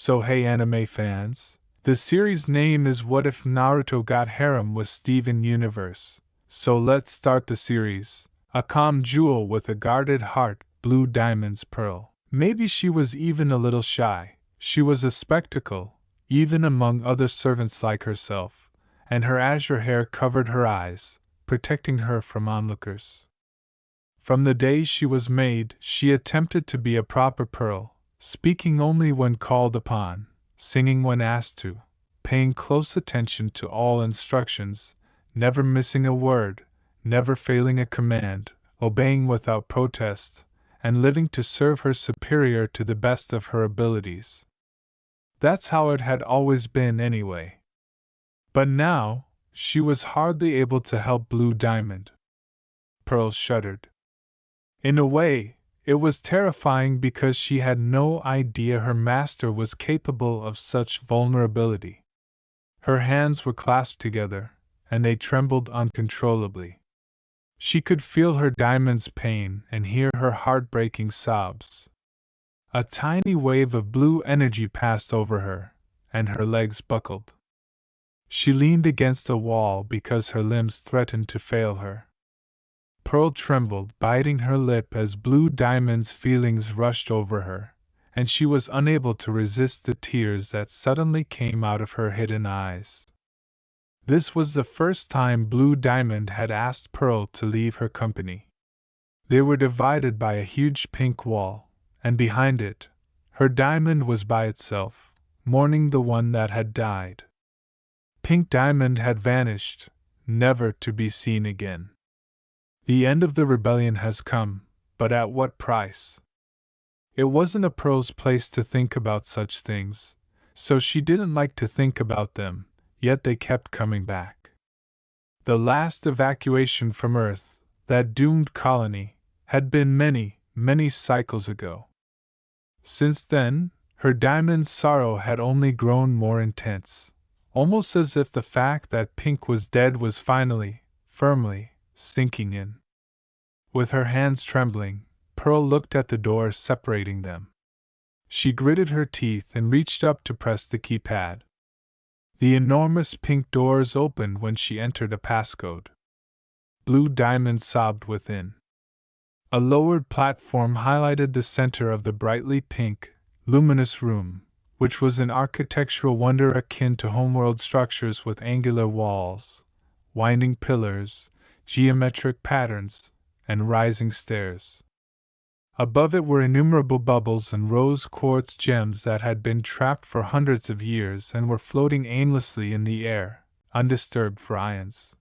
So hey anime fans, the series name is What If Naruto Got Harem with Steven Universe. So let's start the series. A calm jewel with a guarded heart, Blue Diamond's Pearl. Maybe she was even a little shy. She was a spectacle, even among other servants like herself, and her azure hair covered her eyes, protecting her from onlookers. From the day she was made, she attempted to be a proper pearl, speaking only when called upon, singing when asked to, paying close attention to all instructions, never missing a word, never failing a command, obeying without protest, and living to serve her superior to the best of her abilities. That's how it had always been anyway. But now, she was hardly able to help Blue Diamond. Pearl shuddered. In a way, it was terrifying because she had no idea her master was capable of such vulnerability. Her hands were clasped together, and they trembled uncontrollably. She could feel her diamond's pain and hear her heartbreaking sobs. A tiny wave of blue energy passed over her, and her legs buckled. She leaned against a wall because her limbs threatened to fail her. Pearl trembled, biting her lip as Blue Diamond's feelings rushed over her, and she was unable to resist the tears that suddenly came out of her hidden eyes. This was the first time Blue Diamond had asked Pearl to leave her company. They were divided by a huge pink wall, and behind it, her diamond was by itself, mourning the one that had died. Pink Diamond had vanished, never to be seen again. The end of the rebellion has come, but at what price? It wasn't a Pearl's place to think about such things, so she didn't like to think about them, yet they kept coming back. The last evacuation from Earth, that doomed colony, had been many, many cycles ago. Since then, her diamond's sorrow had only grown more intense, almost as if the fact that Pink was dead was finally, firmly, sinking in. With her hands trembling, Pearl looked at the door separating them. She gritted her teeth and reached up to press the keypad. The enormous pink doors opened when she entered a passcode. Blue Diamond sobbed within. A lowered platform highlighted the center of the brightly pink, luminous room, which was an architectural wonder akin to homeworld structures with angular walls, winding pillars, geometric patterns, and rising stairs. Above it were innumerable bubbles and rose quartz gems that had been trapped for hundreds of years and were floating aimlessly in the air, undisturbed for ions.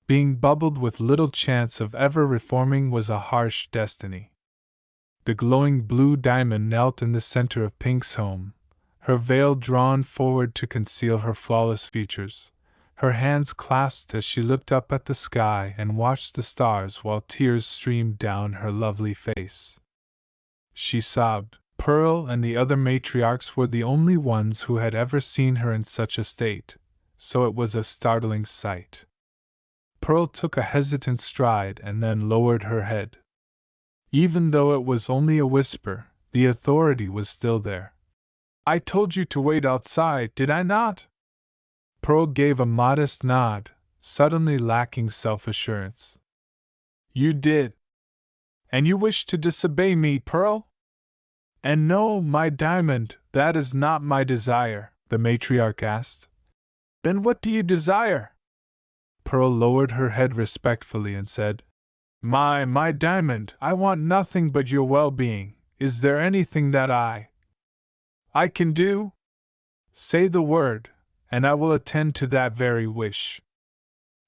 Being bubbled with little chance of ever reforming was a harsh destiny. The glowing Blue Diamond knelt in the center of Pink's home, her veil drawn forward to conceal her flawless features, her hands clasped as she looked up at the sky and watched the stars while tears streamed down her lovely face. She sobbed. Pearl and the other matriarchs were the only ones who had ever seen her in such a state, so it was a startling sight. Pearl took a hesitant stride and then lowered her head. Even though it was only a whisper, the authority was still there. "I told you to wait outside, did I not?" Pearl gave a modest nod, suddenly lacking self-assurance. "You did. And you wish to disobey me, Pearl?" "And no, my diamond, that is not my desire," the matriarch asked. "Then what do you desire?" Pearl lowered her head respectfully and said, My diamond, I want nothing but your well-being. Is there anything that I can do? Say the word, and I will attend to that very wish."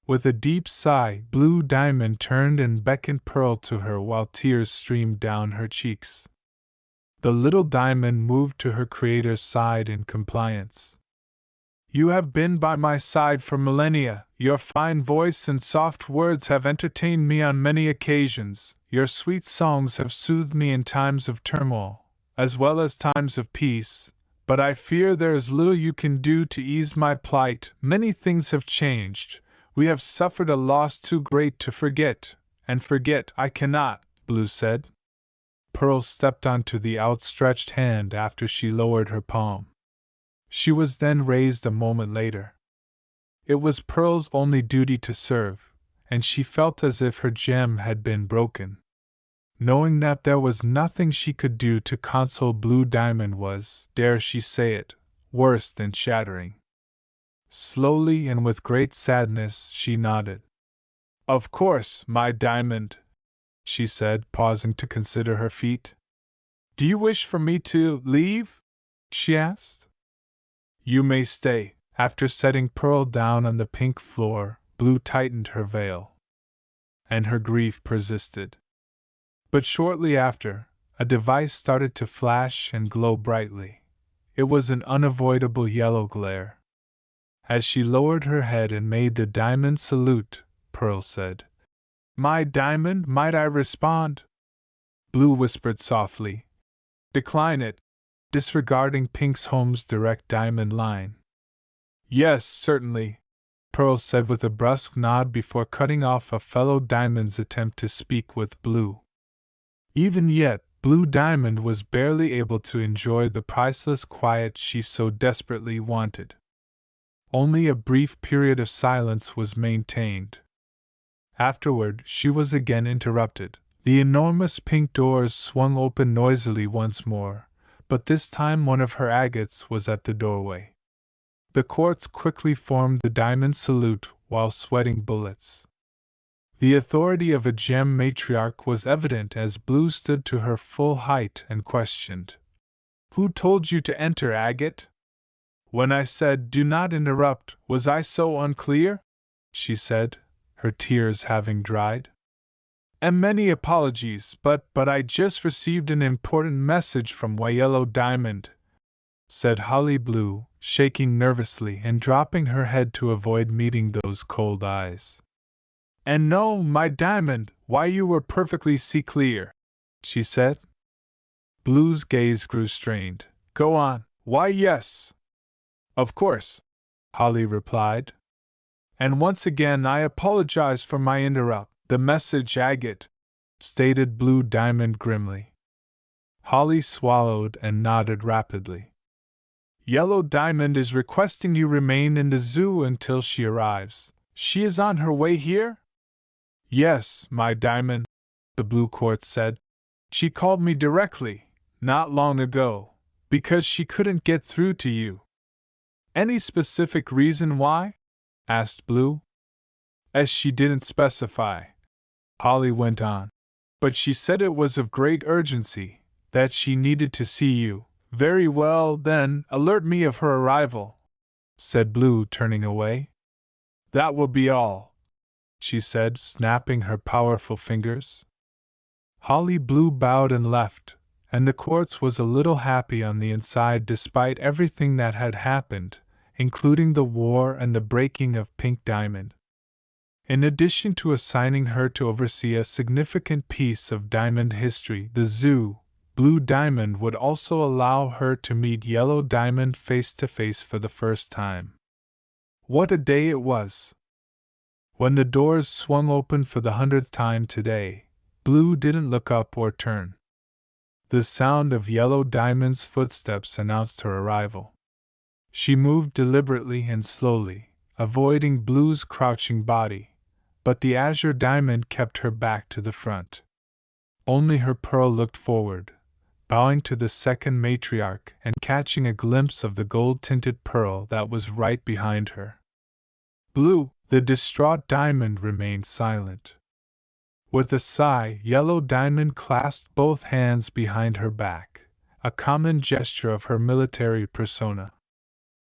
With a deep sigh, Blue Diamond turned and beckoned Pearl to her while tears streamed down her cheeks. The little diamond moved to her creator's side in compliance. "You have been by my side for millennia, your fine voice and soft words have entertained me on many occasions, your sweet songs have soothed me in times of turmoil, as well as times of peace, but I fear there is little you can do to ease my plight. Many things have changed, we have suffered a loss too great to forget, and forget I cannot," Blue said. Pearl stepped onto the outstretched hand after she lowered her palm. She was then raised a moment later. It was Pearl's only duty to serve, and she felt as if her gem had been broken. Knowing that there was nothing she could do to console Blue Diamond was, dare she say it, worse than shattering. Slowly and with great sadness she nodded. "Of course, my diamond," she said, pausing to consider her feet. "Do you wish for me to leave?" she asked. "You may stay." After setting Pearl down on the pink floor, Blue tightened her veil. And her grief persisted. But shortly after, a device started to flash and glow brightly. It was an unavoidable yellow glare. As she lowered her head and made the diamond salute, Pearl said, "My diamond, might I respond?" Blue whispered softly, "Decline it," disregarding Pink's home's direct diamond line. "Yes, certainly," Pearl said with a brusque nod before cutting off a fellow diamond's attempt to speak with Blue. Even yet, Blue Diamond was barely able to enjoy the priceless quiet she so desperately wanted. Only a brief period of silence was maintained. Afterward, she was again interrupted. The enormous pink doors swung open noisily once more, but this time one of her agates was at the doorway. The quartz quickly formed the diamond salute while sweating bullets. The authority of a gem matriarch was evident as Blue stood to her full height and questioned, "Who told you to enter, agate?" "When I said, 'Do not interrupt,' was I so unclear?" she said, her tears having dried. "And many apologies, but I just received an important message from Yellow Diamond," said Holly Blue, shaking nervously and dropping her head to avoid meeting those cold eyes. "And no, my diamond, why you were perfectly see clear," she said. Blue's gaze grew strained. "Go on." "Why, yes. Of course," Holly replied. "And once again I apologize for my interrupt. The message, agate," stated Blue Diamond grimly. Holly swallowed and nodded rapidly. "Yellow Diamond is requesting you remain in the zoo until she arrives. She is on her way here?" "Yes, my diamond," the blue quartz said. "She called me directly, not long ago, because she couldn't get through to you." "Any specific reason why?" asked Blue. "As she didn't specify," Holly went on. "But she said it was of great urgency, that she needed to see you." "Very well, then, alert me of her arrival," said Blue, turning away. "That will be all," she said, snapping her powerful fingers. Holly Blue bowed and left, and the quartz was a little happy on the inside despite everything that had happened, including the war and the breaking of Pink Diamond. In addition to assigning her to oversee a significant piece of diamond history, the zoo, Blue Diamond would also allow her to meet Yellow Diamond face to face for the first time. What a day it was! When the doors swung open for the 100th time today, Blue didn't look up or turn. The sound of Yellow Diamond's footsteps announced her arrival. She moved deliberately and slowly, avoiding Blue's crouching body, but the Azure Diamond kept her back to the front. Only her Pearl looked forward, bowing to the second matriarch and catching a glimpse of the gold-tinted Pearl that was right behind her. Blue, the distraught Diamond, remained silent. With a sigh, Yellow Diamond clasped both hands behind her back, a common gesture of her military persona.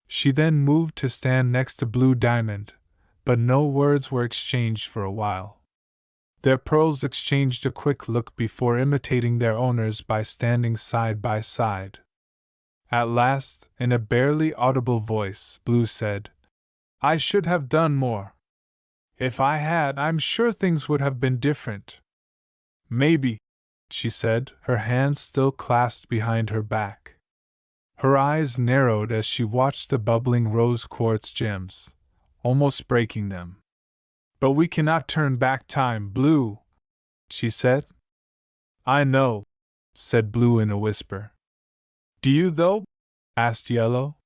She then moved to stand next to Blue Diamond, but no words were exchanged for a while. Their pearls exchanged a quick look before imitating their owners by standing side by side. At last, in a barely audible voice, Blue said, "I should have done more. If I had, I'm sure things would have been different." "Maybe," she said, her hands still clasped behind her back. Her eyes narrowed as she watched the bubbling rose quartz gems, almost breaking them. "But we cannot turn back time, Blue," she said. "I know," said Blue in a whisper. Do you, though? Asked Yellow.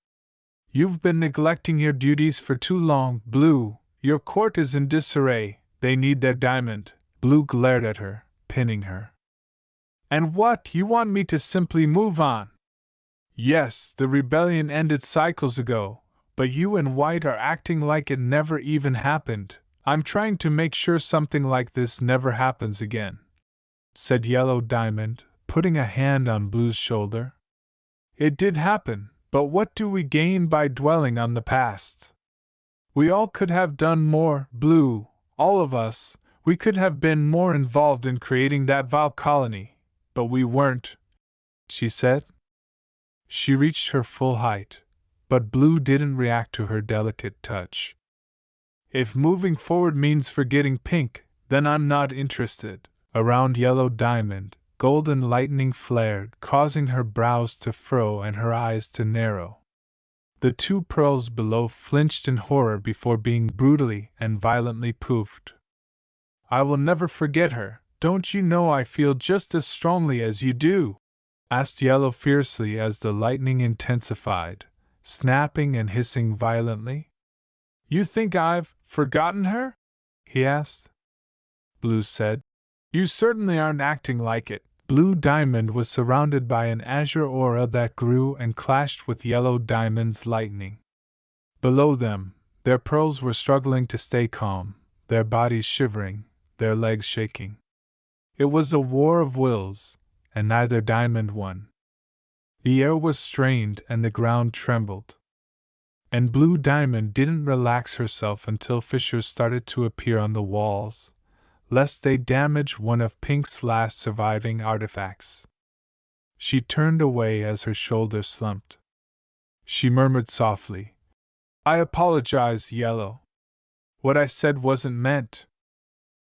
You've been neglecting your duties for too long, Blue. Your court is in disarray. They need their diamond. Blue glared at her, pinning her. And what, you want me to simply move on? Yes, the rebellion ended cycles ago, but you and White are acting like it never even happened. I'm trying to make sure something like this never happens again, said Yellow Diamond, putting a hand on Blue's shoulder. It did happen, but what do we gain by dwelling on the past? We all could have done more, Blue, all of us. We could have been more involved in creating that vile colony, but we weren't, she said. She reached her full height, but Blue didn't react to her delicate touch. If moving forward means forgetting Pink, then I'm not interested. Around Yellow Diamond, golden lightning flared, causing her brows to furrow and her eyes to narrow. The two pearls below flinched in horror before being brutally and violently poofed. I will never forget her. Don't you know I feel just as strongly as you do? Asked Yellow fiercely as the lightning intensified, snapping and hissing violently. You think I've forgotten her? He asked. Blue said. You certainly aren't acting like it. Blue Diamond was surrounded by an azure aura that grew and clashed with Yellow Diamond's lightning. Below them, their pearls were struggling to stay calm, their bodies shivering, their legs shaking. It was a war of wills, and neither diamond won. The air was strained and the ground trembled. And Blue Diamond didn't relax herself until fissures started to appear on the walls, lest they damage one of Pink's last surviving artifacts. She turned away as her shoulders slumped. She murmured softly, I apologize, Yellow. What I said wasn't meant.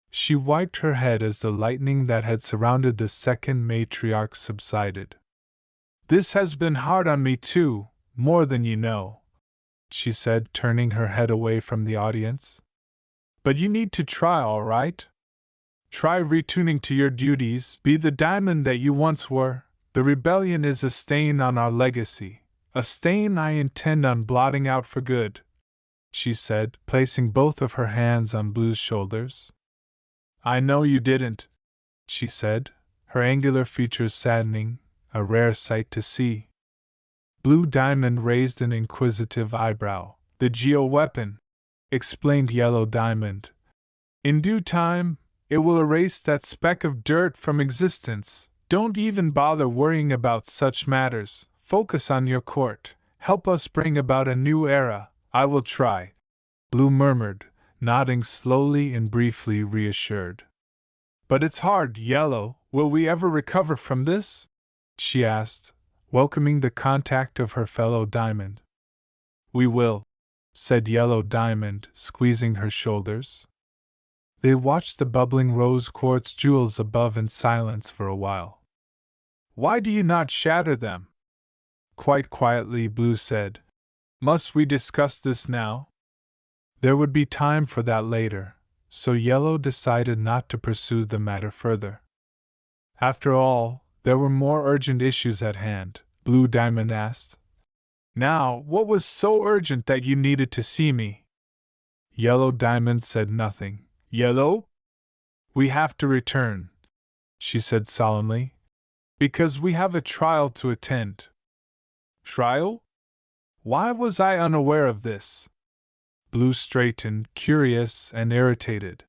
She wiped her head as the lightning that had surrounded the second matriarch subsided. This has been hard on me too, more than you know, she said, turning her head away from the audience. But you need to try, all right? Try retuning to your duties, be the diamond that you once were. The rebellion is a stain on our legacy, a stain I intend on blotting out for good, she said, placing both of her hands on Blue's shoulders. I know you didn't, she said, her angular features saddening, a rare sight to see. Blue Diamond raised an inquisitive eyebrow. The geo-weapon, explained Yellow Diamond. In due time, it will erase that speck of dirt from existence. Don't even bother worrying about such matters. Focus on your court. Help us bring about a new era. I will try, Blue murmured, nodding slowly and briefly reassured. But it's hard, Yellow. Will we ever recover from this? She asked, welcoming the contact of her fellow diamond. We will, said Yellow Diamond, squeezing her shoulders. They watched the bubbling rose quartz jewels above in silence for a while. Why do you not shatter them? Quite quietly, Blue said. Must we discuss this now? There would be time for that later, so Yellow decided not to pursue the matter further. After all, there were more urgent issues at hand, Blue Diamond asked. Now, what was so urgent that you needed to see me? Yellow Diamond said nothing. Yellow? We have to return, she said solemnly, because we have a trial to attend. Trial? Why was I unaware of this? Blue straightened, curious and irritated.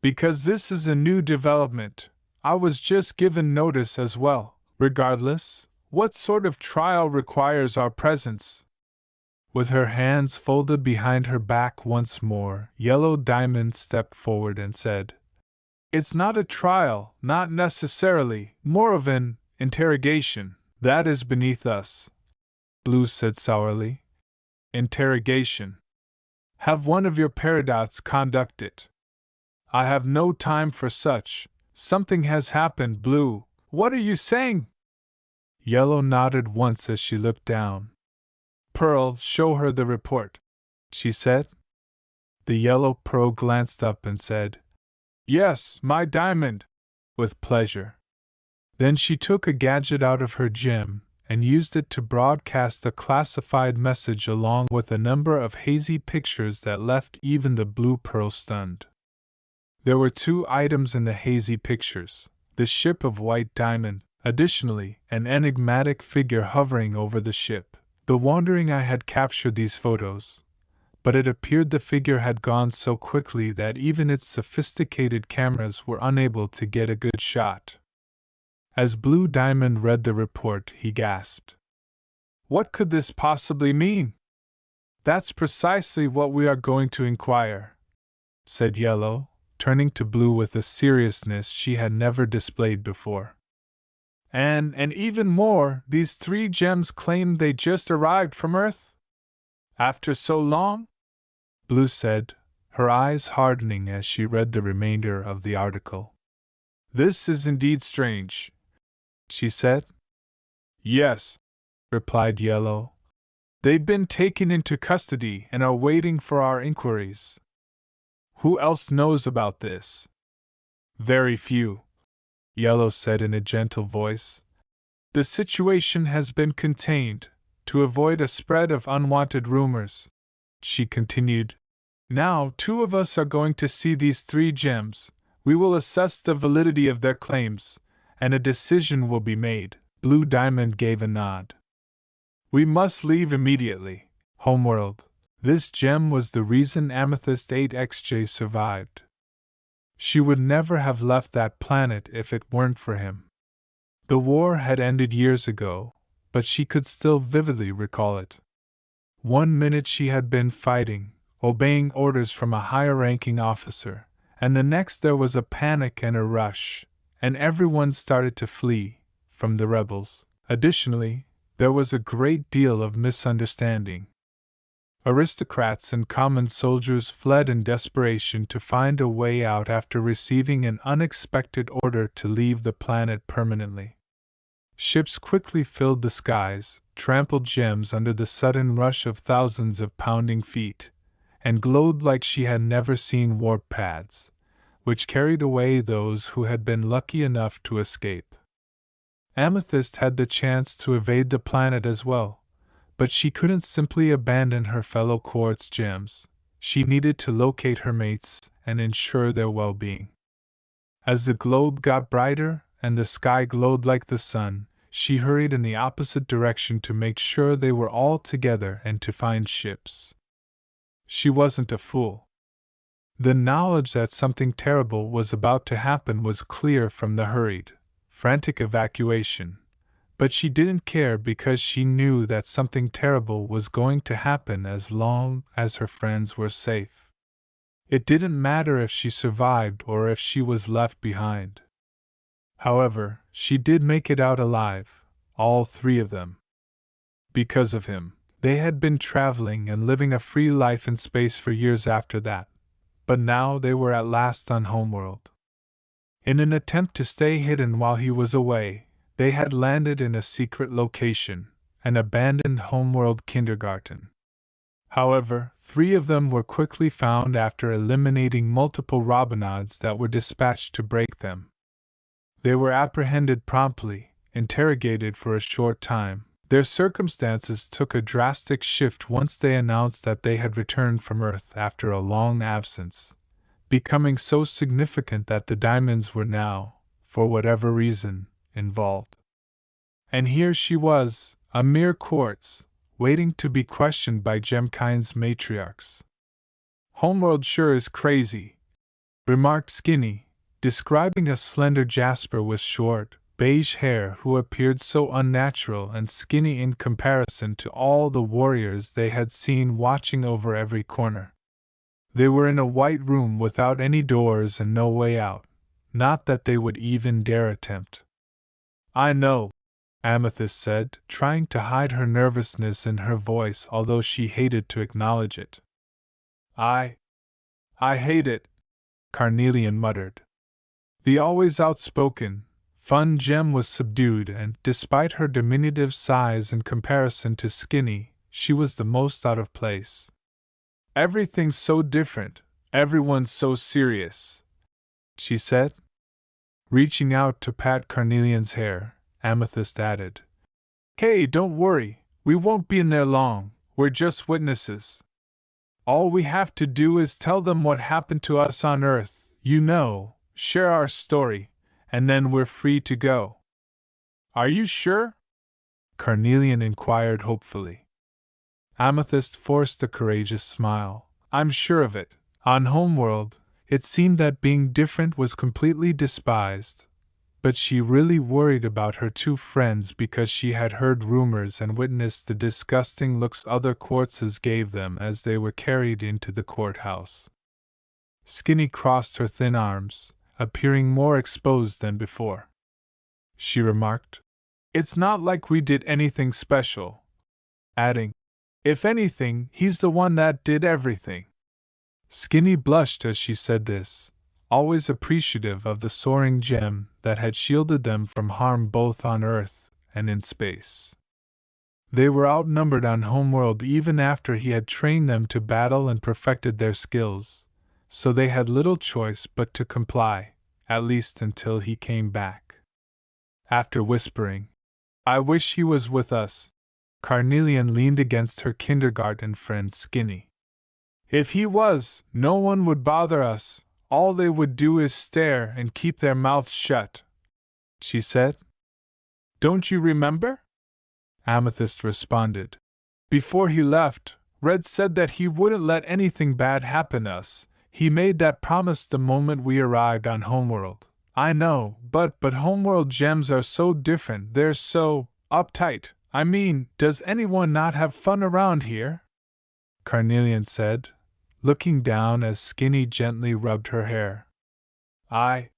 Because this is a new development. I was just given notice as well. Regardless, what sort of trial requires our presence? With her hands folded behind her back once more, Yellow Diamond stepped forward and said, It's not a trial, not necessarily, more of an interrogation. That is beneath us, Blue said sourly. Interrogation. Have one of your paradots conduct it. I have no time for such. Something has happened, Blue. What are you saying? Yellow nodded once as she looked down. Pearl, show her the report, she said. The yellow pearl glanced up and said, Yes, my diamond, with pleasure. Then she took a gadget out of her gem and used it to broadcast a classified message along with a number of hazy pictures that left even the blue pearl stunned. There were 2 items in the hazy pictures: the ship of white diamond, additionally, an enigmatic figure hovering over the ship. The wandering eye had captured these photos, but it appeared the figure had gone so quickly that even its sophisticated cameras were unable to get a good shot. As Blue Diamond read the report, he gasped. "What could this possibly mean?" "That's precisely what we are going to inquire," said Yellow, turning to Blue with a seriousness she had never displayed before. And even more, these 3 gems claim they just arrived from Earth? After so long?" Blue said, her eyes hardening as she read the remainder of the article. "This is indeed strange," she said. "Yes," replied Yellow. "They've been taken into custody and are waiting for our inquiries." "Who else knows about this?" "Very few," Yellow said in a gentle voice. "The situation has been contained, to avoid a spread of unwanted rumors," she continued. "Now 2 of us are going to see these 3 gems. We will assess the validity of their claims, and a decision will be made." Blue Diamond gave a nod. "We must leave immediately, Homeworld. This gem was the reason Amethyst 8XJ survived. She would never have left that planet if it weren't for him." The war had ended years ago, but she could still vividly recall it. One minute she had been fighting, obeying orders from a higher-ranking officer, and the next there was a panic and a rush, and everyone started to flee from the rebels. Additionally, there was a great deal of misunderstanding. Aristocrats and common soldiers fled in desperation to find a way out after receiving an unexpected order to leave the planet permanently. Ships quickly filled the skies, trampled gems under the sudden rush of thousands of pounding feet, and glowed like she had never seen warp pads, which carried away those who had been lucky enough to escape. Amethyst had the chance to evade the planet as well, but she couldn't simply abandon her fellow quartz gems. She needed to locate her mates and ensure their well-being. As the globe got brighter and the sky glowed like the sun, she hurried in the opposite direction to make sure they were all together and to find ships. She wasn't a fool. The knowledge that something terrible was about to happen was clear from the hurried, frantic evacuation, but she didn't care because she knew that something terrible was going to happen as long as her friends were safe. It didn't matter if she survived or if she was left behind. However, she did make it out alive, all 3 of them. Because of him, they had been traveling and living a free life in space for years after that, but now they were at last on Homeworld. In an attempt to stay hidden while he was away, they had landed in a secret location, an abandoned Homeworld kindergarten. However, 3 of them were quickly found after eliminating multiple Robinods that were dispatched to break them. They were apprehended promptly, interrogated for a short time. Their circumstances took a drastic shift once they announced that they had returned from Earth after a long absence, becoming so significant that the diamonds were now, for whatever reason, involved. And here she was, a mere quartz, waiting to be questioned by Gemkind's matriarchs. "Homeworld sure is crazy," remarked Skinny, describing a slender Jasper with short, beige hair who appeared so unnatural and skinny in comparison to all the warriors they had seen watching over every corner. They were in a white room without any doors and no way out, not that they would even dare attempt. "I know," Amethyst said, trying to hide her nervousness in her voice although she hated to acknowledge it. I hate it," Carnelian muttered. The always outspoken, fun gem was subdued and, despite her diminutive size in comparison to Skinny, she was the most out of place. "Everything's so different, everyone's so serious," she said. Reaching out to pat Carnelian's hair, Amethyst added, "Hey, don't worry, we won't be in there long, we're just witnesses. All we have to do is tell them what happened to us on Earth, share our story, and then we're free to go." "Are you sure?" Carnelian inquired hopefully. Amethyst forced a courageous smile. "I'm sure of it. On Homeworld, it seemed that being different was completely despised, but she really worried about her two friends because she had heard rumors and witnessed the disgusting looks other quartzes gave them as they were carried into the courthouse." Skinny crossed her thin arms, appearing more exposed than before. She remarked, "It's not like we did anything special," adding, "If anything, he's the one that did everything." Skinny blushed as she said this, always appreciative of the soaring gem that had shielded them from harm both on Earth and in space. They were outnumbered on Homeworld even after he had trained them to battle and perfected their skills, so they had little choice but to comply, at least until he came back. After whispering, "I wish he was with us," Carnelian leaned against her kindergarten friend Skinny. "If he was, no one would bother us, all they would do is stare and keep their mouths shut," she said. "Don't you remember?" Amethyst responded. "Before he left, Red said that he wouldn't let anything bad happen to us. He made that promise the moment we arrived on Homeworld. I know, but Homeworld gems are so different, they're so uptight. I mean, does anyone not have fun around here?" Carnelian said, looking down as Skinny gently rubbed her hair. I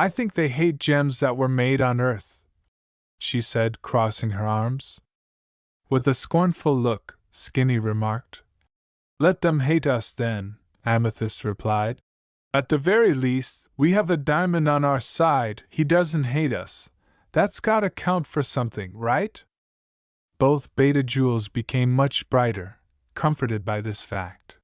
think they hate gems that were made on Earth," she said, crossing her arms. With a scornful look, Skinny remarked. "Let them hate us then," Amethyst replied. "At the very least, we have a diamond on our side. He doesn't hate us. That's gotta count for something, right?" Both beta jewels became much brighter, comforted by this fact.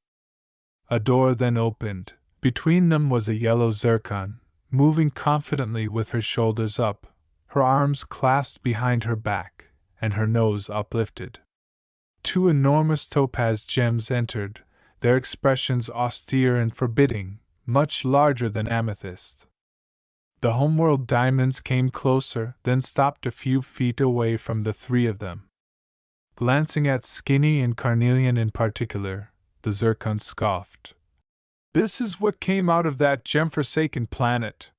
A door then opened. Between them was a yellow zircon, moving confidently with her shoulders up, her arms clasped behind her back, and her nose uplifted. Two enormous topaz gems entered, their expressions austere and forbidding, much larger than amethyst. The Homeworld diamonds came closer, then stopped a few feet away from the three of them. Glancing at Skinny and Carnelian in particular, the zircon scoffed. "This is what came out of that gem-forsaken planet.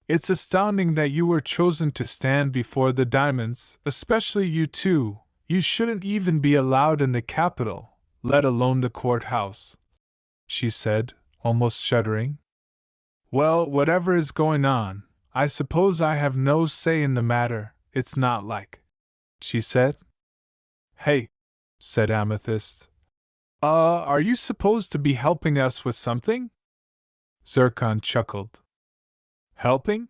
It's astounding that you were chosen to stand before the diamonds, especially you two. You shouldn't even be allowed in the capital, let alone the courthouse," she said, almost shuddering. "Well, whatever is going on, I suppose I have no say in the matter. It's not like," she said. "Hey," said Amethyst. Are you supposed to be helping us with something?" Zircon chuckled. "Helping?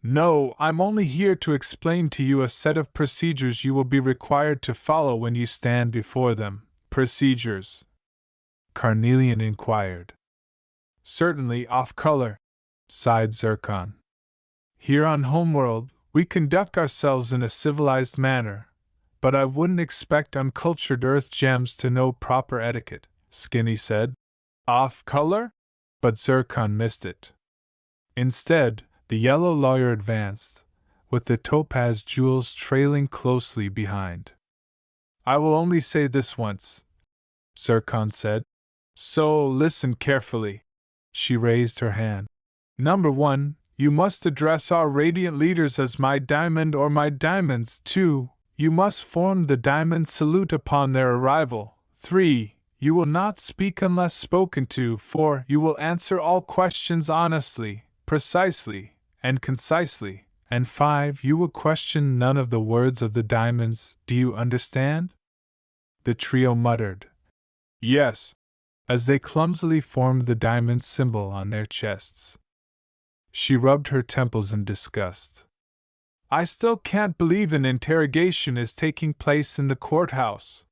No, I'm only here to explain to you a set of procedures you will be required to follow when you stand before them." "Procedures?" Carnelian inquired. "Certainly off color," sighed Zircon. "Here on Homeworld, we conduct ourselves in a civilized manner, but I wouldn't expect uncultured Earth gems to know proper etiquette," Skinny said. "Off color?" But Zircon missed it. Instead, the yellow lawyer advanced, with the topaz jewels trailing closely behind. "I will only say this once," Zircon said. "So listen carefully." She raised her hand. "Number 1, you must address our radiant leaders as my diamond or my diamonds. 2, you must form the diamond salute upon their arrival. 3, you will not speak unless spoken to. 4, you will answer all questions honestly, precisely, and concisely. And 5, you will question none of the words of the diamonds. Do you understand?" The trio muttered, "Yes," as they clumsily formed the diamond symbol on their chests. She rubbed her temples in disgust. "I still can't believe an interrogation is taking place in the courthouse.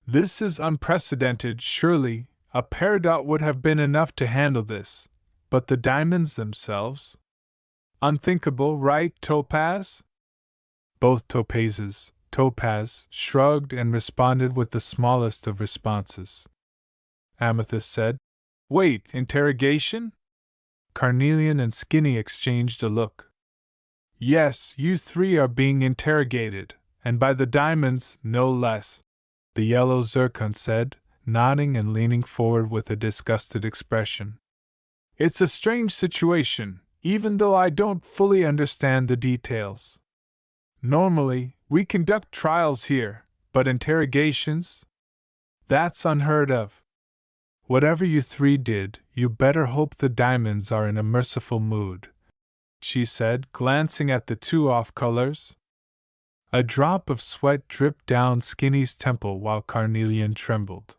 This is unprecedented. Surely, a peridot would have been enough to handle this, but the diamonds themselves?" Unthinkable, right, Topaz? Both Topaz shrugged and responded with the smallest of responses. Amethyst said, Wait, interrogation? Carnelian and Skinny exchanged a look. Yes, you three are being interrogated, and by the diamonds, no less, the yellow zircon said, nodding and leaning forward with a disgusted expression. It's a strange situation, even though I don't fully understand the details. Normally, we conduct trials here, but interrogations? That's unheard of. Whatever you three did, you better hope the diamonds are in a merciful mood, she said, glancing at the two off-colors. A drop of sweat dripped down Skinny's temple while Carnelian trembled.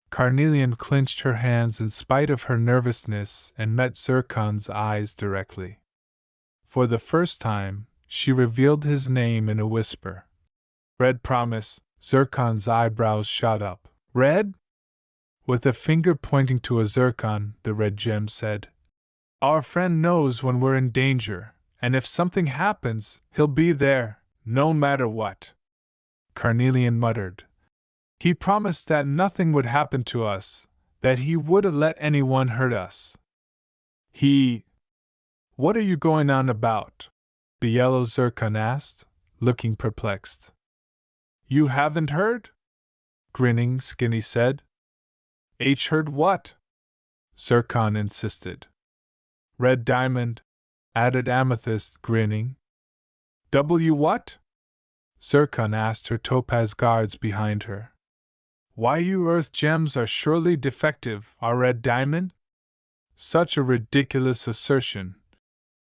Carnelian clenched her hands in spite of her nervousness and met Zircon's eyes directly. For the first time, she revealed his name in a whisper. Red Promise. Zircon's eyebrows shot up. Red? With a finger pointing to a zircon, the red gem said, Our friend knows when we're in danger, and if something happens, he'll be there, no matter what. Carnelian muttered. He promised that nothing would happen to us, that he wouldn't let anyone hurt us. What are you going on about? The yellow zircon asked, looking perplexed. You haven't heard? Grinning, Skinny said. Heard what? Zircon insisted. Red Diamond, added Amethyst, grinning. What? Zircon asked her topaz guards behind her. Why, you earth gems are surely defective, our Red Diamond? Such a ridiculous assertion,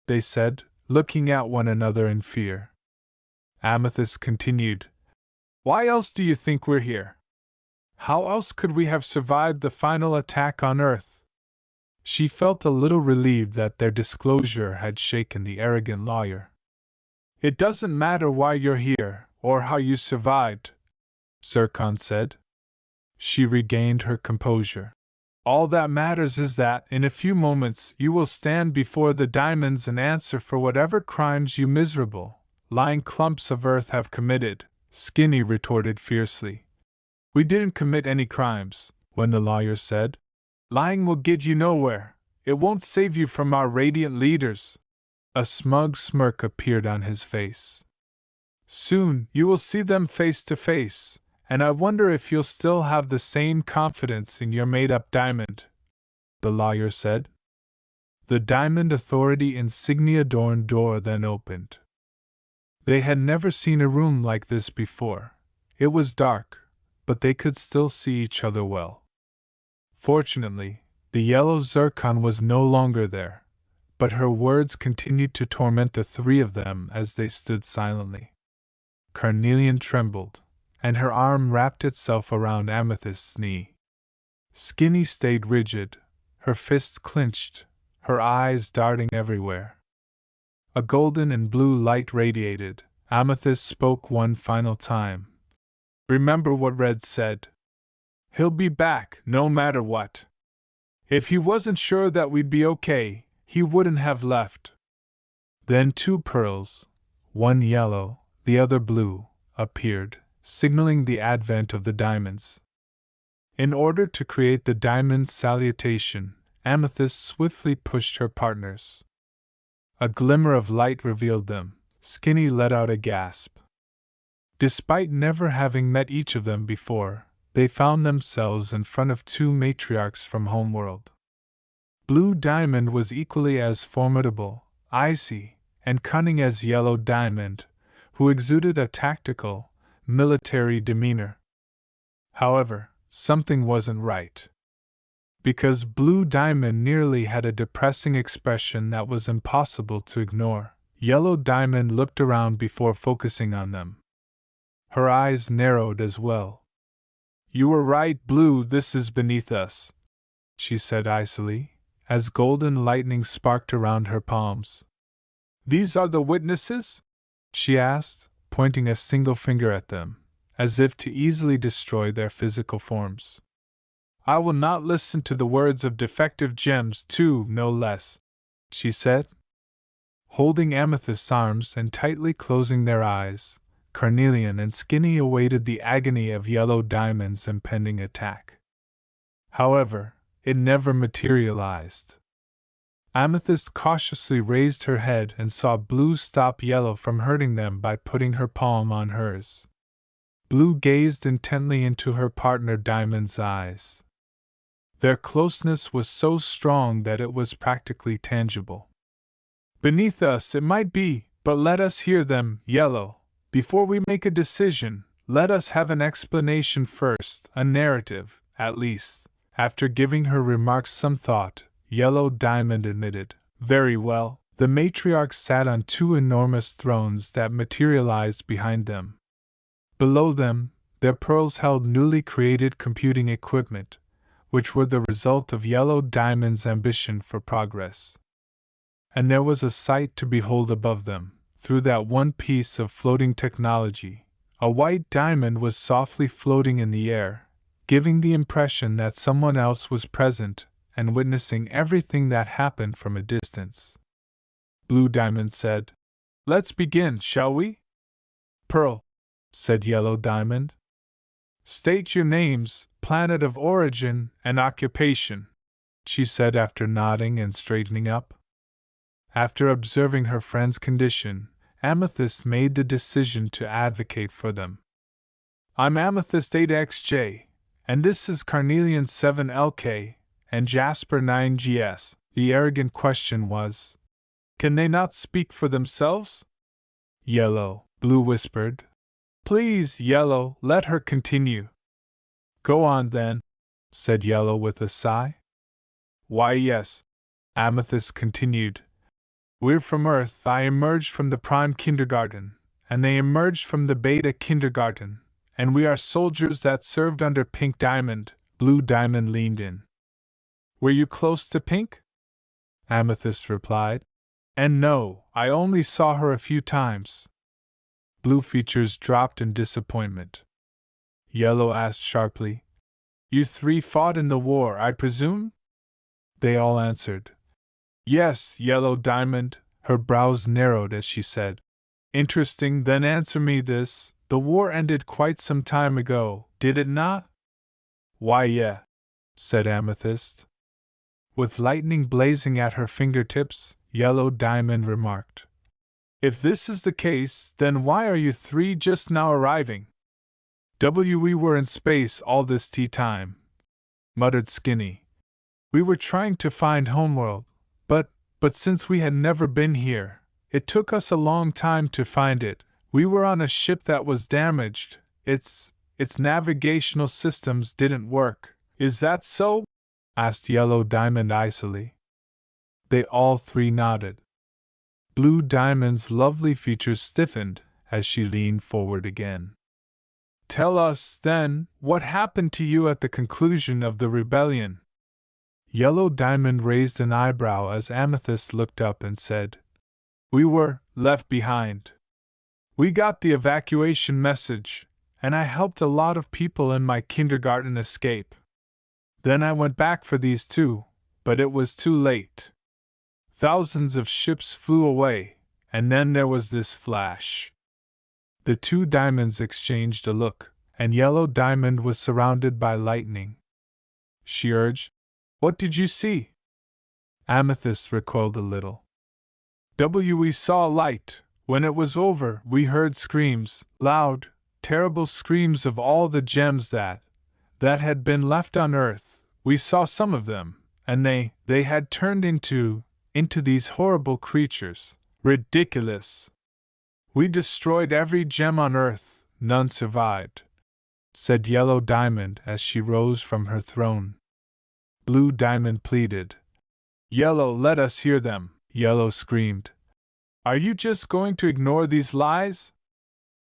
they said, looking at one another in fear. Amethyst continued. Why else do you think we're here? How else could we have survived the final attack on Earth? She felt a little relieved that their disclosure had shaken the arrogant lawyer. It doesn't matter why you're here, or how you survived, Zircon said. She regained her composure. All that matters is that, in a few moments, you will stand before the diamonds and answer for whatever crimes you miserable, lying clumps of earth have committed, Skinny retorted fiercely. We didn't commit any crimes, when the lawyer said. Lying will get you nowhere. It won't save you from our radiant leaders. A smug smirk appeared on his face. Soon, you will see them face to face, and I wonder if you'll still have the same confidence in your made-up diamond, the lawyer said. The Diamond Authority insignia-adorned door then opened. They had never seen a room like this before. It was dark, but they could still see each other well. Fortunately, the yellow zircon was no longer there, but her words continued to torment the three of them as they stood silently. Carnelian trembled, and her arm wrapped itself around Amethyst's knee. Skinny stayed rigid, her fists clenched, her eyes darting everywhere. A golden and blue light radiated. Amethyst spoke one final time. Remember what Red said. He'll be back, no matter what. If he wasn't sure that we'd be okay, he wouldn't have left. Then two pearls, one yellow, the other blue, appeared, signaling the advent of the diamonds. In order to create the diamond salutation, Amethyst swiftly pushed her partners. A glimmer of light revealed them. Skinny let out a gasp. Despite never having met each of them before, they found themselves in front of two matriarchs from Homeworld. Blue Diamond was equally as formidable, icy, and cunning as Yellow Diamond, who exuded a tactical, military demeanor. However, something wasn't right. Because Blue Diamond nearly had a depressing expression that was impossible to ignore, Yellow Diamond looked around before focusing on them. Her eyes narrowed as well. You were right, Blue, this is beneath us, she said icily, as golden lightning sparked around her palms. These are the witnesses? She asked, pointing a single finger at them, as if to easily destroy their physical forms. I will not listen to the words of defective gems too, no less, she said. Holding Amethyst's arms and tightly closing their eyes, Carnelian and Skinny awaited the agony of Yellow Diamond's impending attack. However, it never materialized. Amethyst cautiously raised her head and saw Blue stop Yellow from hurting them by putting her palm on hers. Blue gazed intently into her partner Diamond's eyes. Their closeness was so strong that it was practically tangible. Beneath us it might be, but let us hear them, Yellow. Before we make a decision, let us have an explanation first, a narrative, at least. After giving her remarks some thought, Yellow Diamond admitted, "Very well." The matriarchs sat on two enormous thrones that materialized behind them. Below them, their pearls held newly created computing equipment, which were the result of Yellow Diamond's ambition for progress. And there was a sight to behold above them. Through that one piece of floating technology, a white diamond was softly floating in the air, giving the impression that someone else was present and witnessing everything that happened from a distance. Blue Diamond said, "Let's begin, shall we?" "Pearl," said Yellow Diamond. "State your names, planet of origin, and occupation," she said after nodding and straightening up. After observing her friend's condition, Amethyst made the decision to advocate for them. "I'm Amethyst 8XJ, and this is Carnelian 7LK, and Jasper 9GS. The arrogant question was, "Can they not speak for themselves?" "Yellow," Blue whispered. "Please, Yellow, let her continue." "Go on then," said Yellow with a sigh. "Why, yes," Amethyst continued. "We're from Earth. I emerged from the Prime Kindergarten, and they emerged from the Beta Kindergarten, and we are soldiers that served under Pink Diamond." Blue Diamond leaned in. "Were you close to Pink?" Amethyst replied. "And no, I only saw her a few times." Blue features dropped in disappointment. Yellow asked sharply, "You three fought in the war, I presume?" They all answered, "Yes, Yellow Diamond." Her brows narrowed as she said, "Interesting, then answer me this, the war ended quite some time ago, did it not?" "Why, yeah," said Amethyst. With lightning blazing at her fingertips, Yellow Diamond remarked, "If this is the case, then why are you three just now arriving?" "We were in space all this tea time," muttered Skinny. "We were trying to find homeworld, but since we had never been here, it took us a long time to find it. We were on a ship that was damaged. Its navigational systems didn't work." "Is that so?" asked Yellow Diamond icily. They all three nodded. Blue Diamond's lovely features stiffened as she leaned forward again. "Tell us, then, what happened to you at the conclusion of the rebellion?" Yellow Diamond raised an eyebrow as Amethyst looked up and said, "We were left behind. We got the evacuation message, and I helped a lot of people in my kindergarten escape. Then I went back for these two, but it was too late. Thousands of ships flew away, and then there was this flash." The two diamonds exchanged a look, and Yellow Diamond was surrounded by lightning. She urged, "What did you see?" Amethyst recoiled a little. "We saw light. When it was over, we heard screams, loud, terrible screams of all the gems that had been left on Earth. We saw some of them, and they had turned into these horrible creatures. Ridiculous. We destroyed every gem on Earth, none survived," said Yellow Diamond as she rose from her throne. Blue Diamond pleaded. "Yellow, let us hear them," Yellow screamed. "Are you just going to ignore these lies?"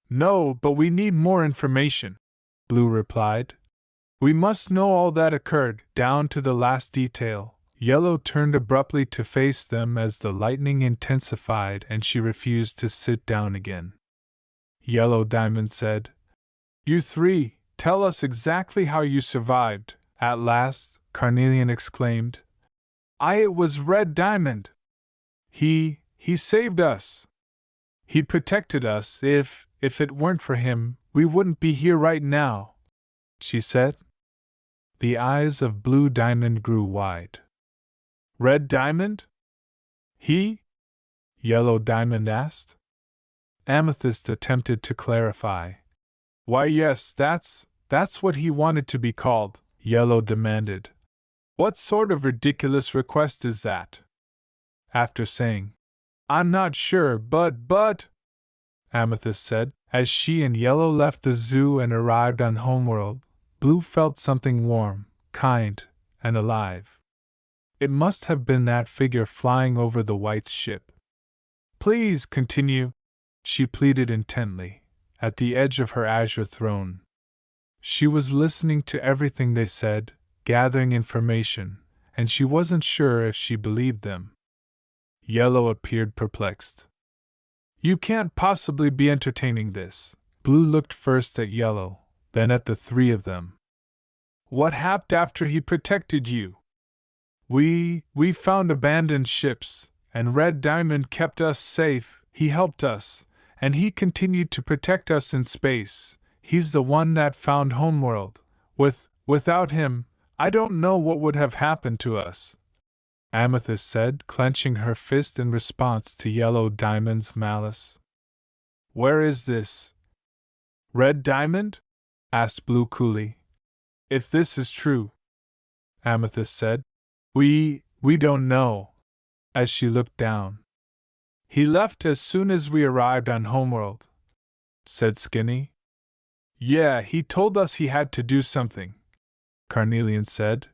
"No, but we need more information," Blue replied. "We must know all that occurred, down to the last detail." Yellow turned abruptly to face them as the lightning intensified and she refused to sit down again. Yellow Diamond said, "You three, tell us exactly how you survived." At last, Carnelian exclaimed, "It was Red Diamond. He He saved us. He protected us. If it weren't for him, we wouldn't be here right now," she said. The eyes of Blue Diamond grew wide. "Red Diamond? He?" Yellow Diamond asked. Amethyst attempted to clarify. "Why, yes, that's what he wanted to be called," Yellow demanded. "What sort of ridiculous request is that?" After saying, "I'm not sure, but," Amethyst said, as she and Yellow left the zoo and arrived on Homeworld, Blue felt something warm, kind, and alive. It must have been that figure flying over the White's ship. "Please continue," she pleaded intently, at the edge of her azure throne. She was listening to everything they said, gathering information, and she wasn't sure if she believed them. Yellow appeared perplexed. "You can't possibly be entertaining this." Blue looked first at Yellow, then at the three of them. "What happened after he protected you?" We found abandoned ships, and Red Diamond kept us safe. He helped us, and he continued to protect us in space. He's the one that found Homeworld. Without him, I don't know what would have happened to us," Amethyst said, clenching her fist in response to Yellow Diamond's malice. "Where is this Red Diamond?" asked Blue coolly. "If this is true," Amethyst said, we don't know," as she looked down. "He left as soon as we arrived on Homeworld," said Skinny. "Yeah, he told us he had to do something," Carnelian said.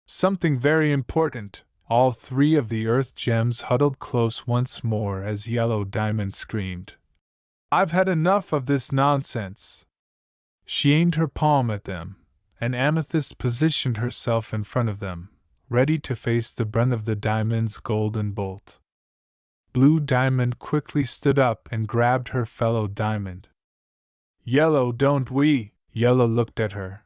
"Something very important." All three of the Earth Gems huddled close once more as Yellow Diamond screamed, "I've had enough of this nonsense." She aimed her palm at them, and Amethyst positioned herself in front of them, ready to face the brunt of the diamond's golden bolt. Blue Diamond quickly stood up and grabbed her fellow diamond. "Yellow, don't we?" Yellow looked at her.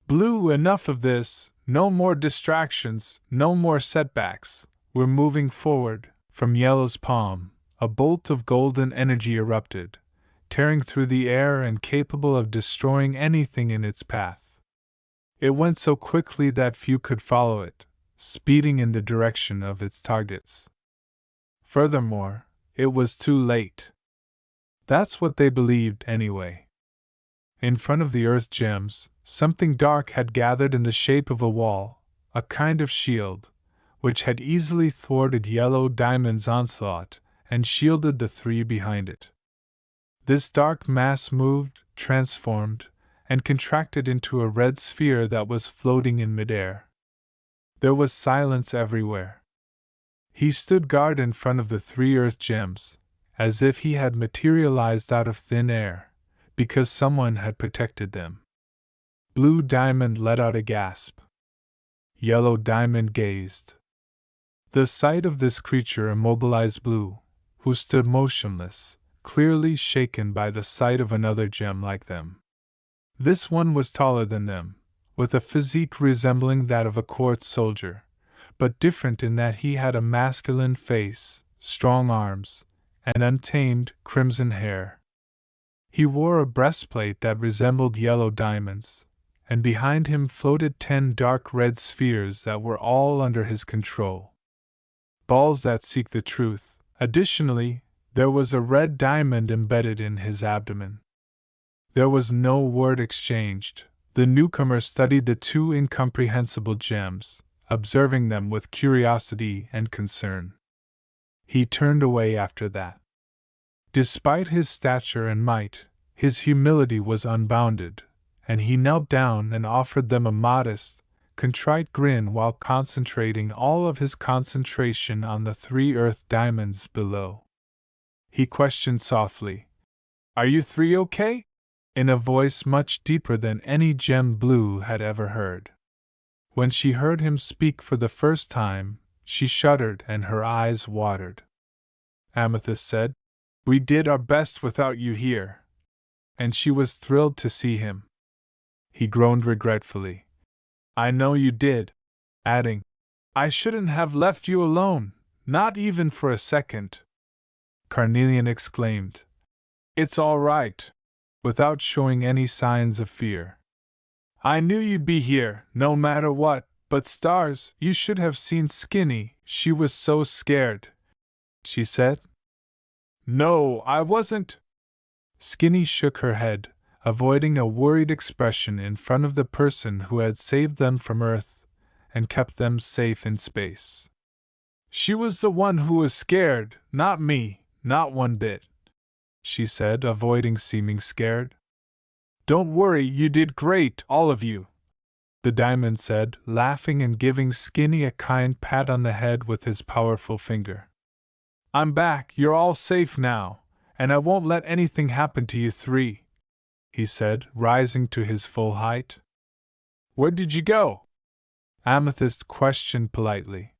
"Blue, enough of this. No more distractions, no more setbacks. We're moving forward." From Yellow's palm, a bolt of golden energy erupted, tearing through the air and capable of destroying anything in its path. It went so quickly that few could follow it, speeding in the direction of its targets. Furthermore, it was too late. That's what they believed, anyway. In front of the Earth Gems, something dark had gathered in the shape of a wall, a kind of shield, which had easily thwarted Yellow Diamond's onslaught and shielded the three behind it. This dark mass moved, transformed, and contracted into a red sphere that was floating in midair. There was silence everywhere. He stood guard in front of the three Earth Gems, as if he had materialized out of thin air, because someone had protected them. Blue Diamond let out a gasp. Yellow Diamond gazed. The sight of this creature immobilized Blue, who stood motionless, clearly shaken by the sight of another gem like them. This one was taller than them, with a physique resembling that of a quartz soldier, but different in that he had a masculine face, strong arms, and untamed, crimson hair. He wore a breastplate that resembled Yellow Diamond's, and behind him floated 10 dark red spheres that were all under his control. Balls that seek the truth. Additionally, there was a red diamond embedded in his abdomen. There was no word exchanged. The newcomer studied the two incomprehensible gems, observing them with curiosity and concern. He turned away after that. Despite his stature and might, his humility was unbounded, and he knelt down and offered them a modest, contrite grin while concentrating all of his concentration on the 3 Earth Diamonds below. He questioned softly, "Are you 3 okay?" in a voice much deeper than any gem Blue had ever heard. When she heard him speak for the first time, she shuddered and her eyes watered. Amethyst said, "We did our best without you here." And she was thrilled to see him. He groaned regretfully. "I know you did," adding, "I shouldn't have left you alone. not even for a second," Carnelian exclaimed. "It's all right," without showing any signs of fear. "I knew you'd be here, no matter what, but stars, you should have seen Skinny, she was so scared," she said. "No, I wasn't." Skinny shook her head, avoiding a worried expression in front of the person who had saved them from Earth and kept them safe in space. "She was the one who was scared, not me, not one bit," she said, avoiding seeming scared. "Don't worry, you did great, all of you," the diamond said, laughing and giving Skinny a kind pat on the head with his powerful finger. "I'm back, you're all safe now, and I won't let anything happen to you three," he said, rising to his full height. "Where did you go?" Amethyst questioned politely.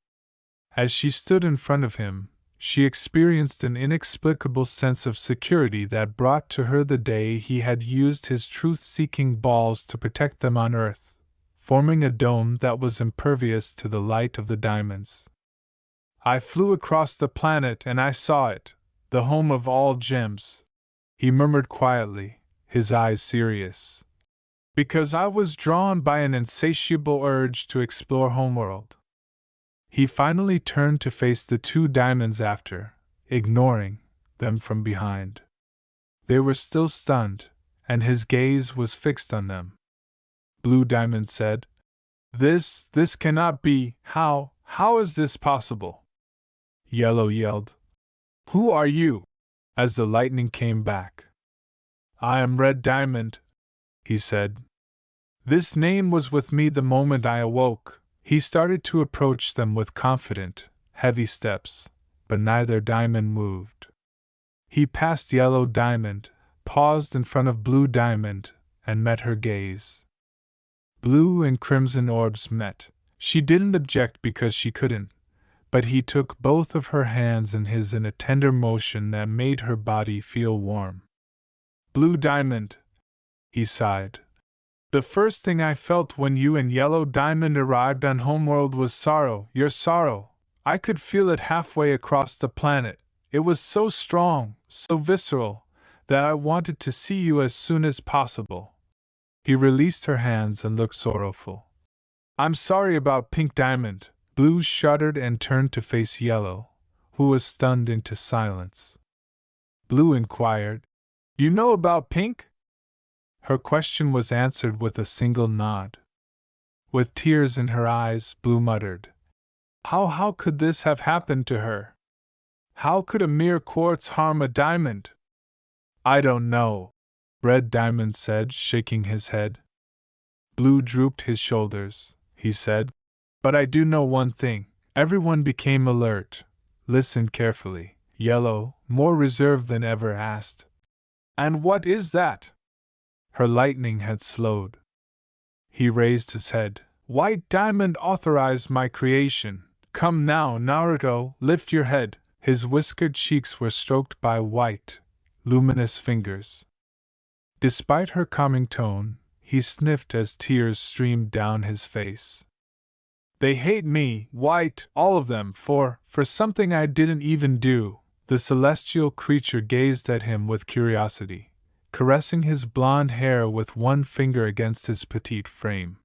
As she stood in front of him, she experienced an inexplicable sense of security that brought to her the day he had used his truth-seeking balls to protect them on Earth, forming a dome that was impervious to the light of the diamonds. "I flew across the planet and I saw it, the home of all gems," he murmured quietly, his eyes serious. "Because I was drawn by an insatiable urge to explore homeworld." He finally turned to face the two diamonds after, ignoring them from behind. They were still stunned, and his gaze was fixed on them. Blue Diamond said, This cannot be, how is this possible?" Yellow yelled, "Who are you?" as the lightning came back. "I am Red Diamond," he said. "This name was with me the moment I awoke." He started to approach them with confident, heavy steps, but neither diamond moved. He passed Yellow Diamond, paused in front of Blue Diamond, and met her gaze. Blue and crimson orbs met. She didn't object because she couldn't, but he took both of her hands in his in a tender motion that made her body feel warm. "Blue Diamond," he sighed. "The first thing I felt when you and Yellow Diamond arrived on Homeworld was sorrow, your sorrow. I could feel it halfway across the planet. It was so strong, so visceral, that I wanted to see you as soon as possible." He released her hands and looked sorrowful. "I'm sorry about Pink Diamond." Blue shuddered and turned to face Yellow, who was stunned into silence. Blue inquired, "You know about Pink?" Her question was answered with a single nod. With tears in her eyes, Blue muttered, How could this have happened to her? How could a mere quartz harm a diamond?" "I don't know," Red Diamond said, shaking his head. Blue drooped his shoulders, he said, "But I do know one thing." Everyone became alert, listened carefully. Yellow, more reserved than ever, asked, "And what is that?" Her lightning had slowed. He raised his head. "White Diamond authorized my creation. Come now, Naruto, lift your head." His whiskered cheeks were stroked by white, luminous fingers. Despite her calming tone, he sniffed as tears streamed down his face. "They hate me, White, all of them, for something I didn't even do." The celestial creature gazed at him with curiosity, caressing his blonde hair with one finger against his petite frame.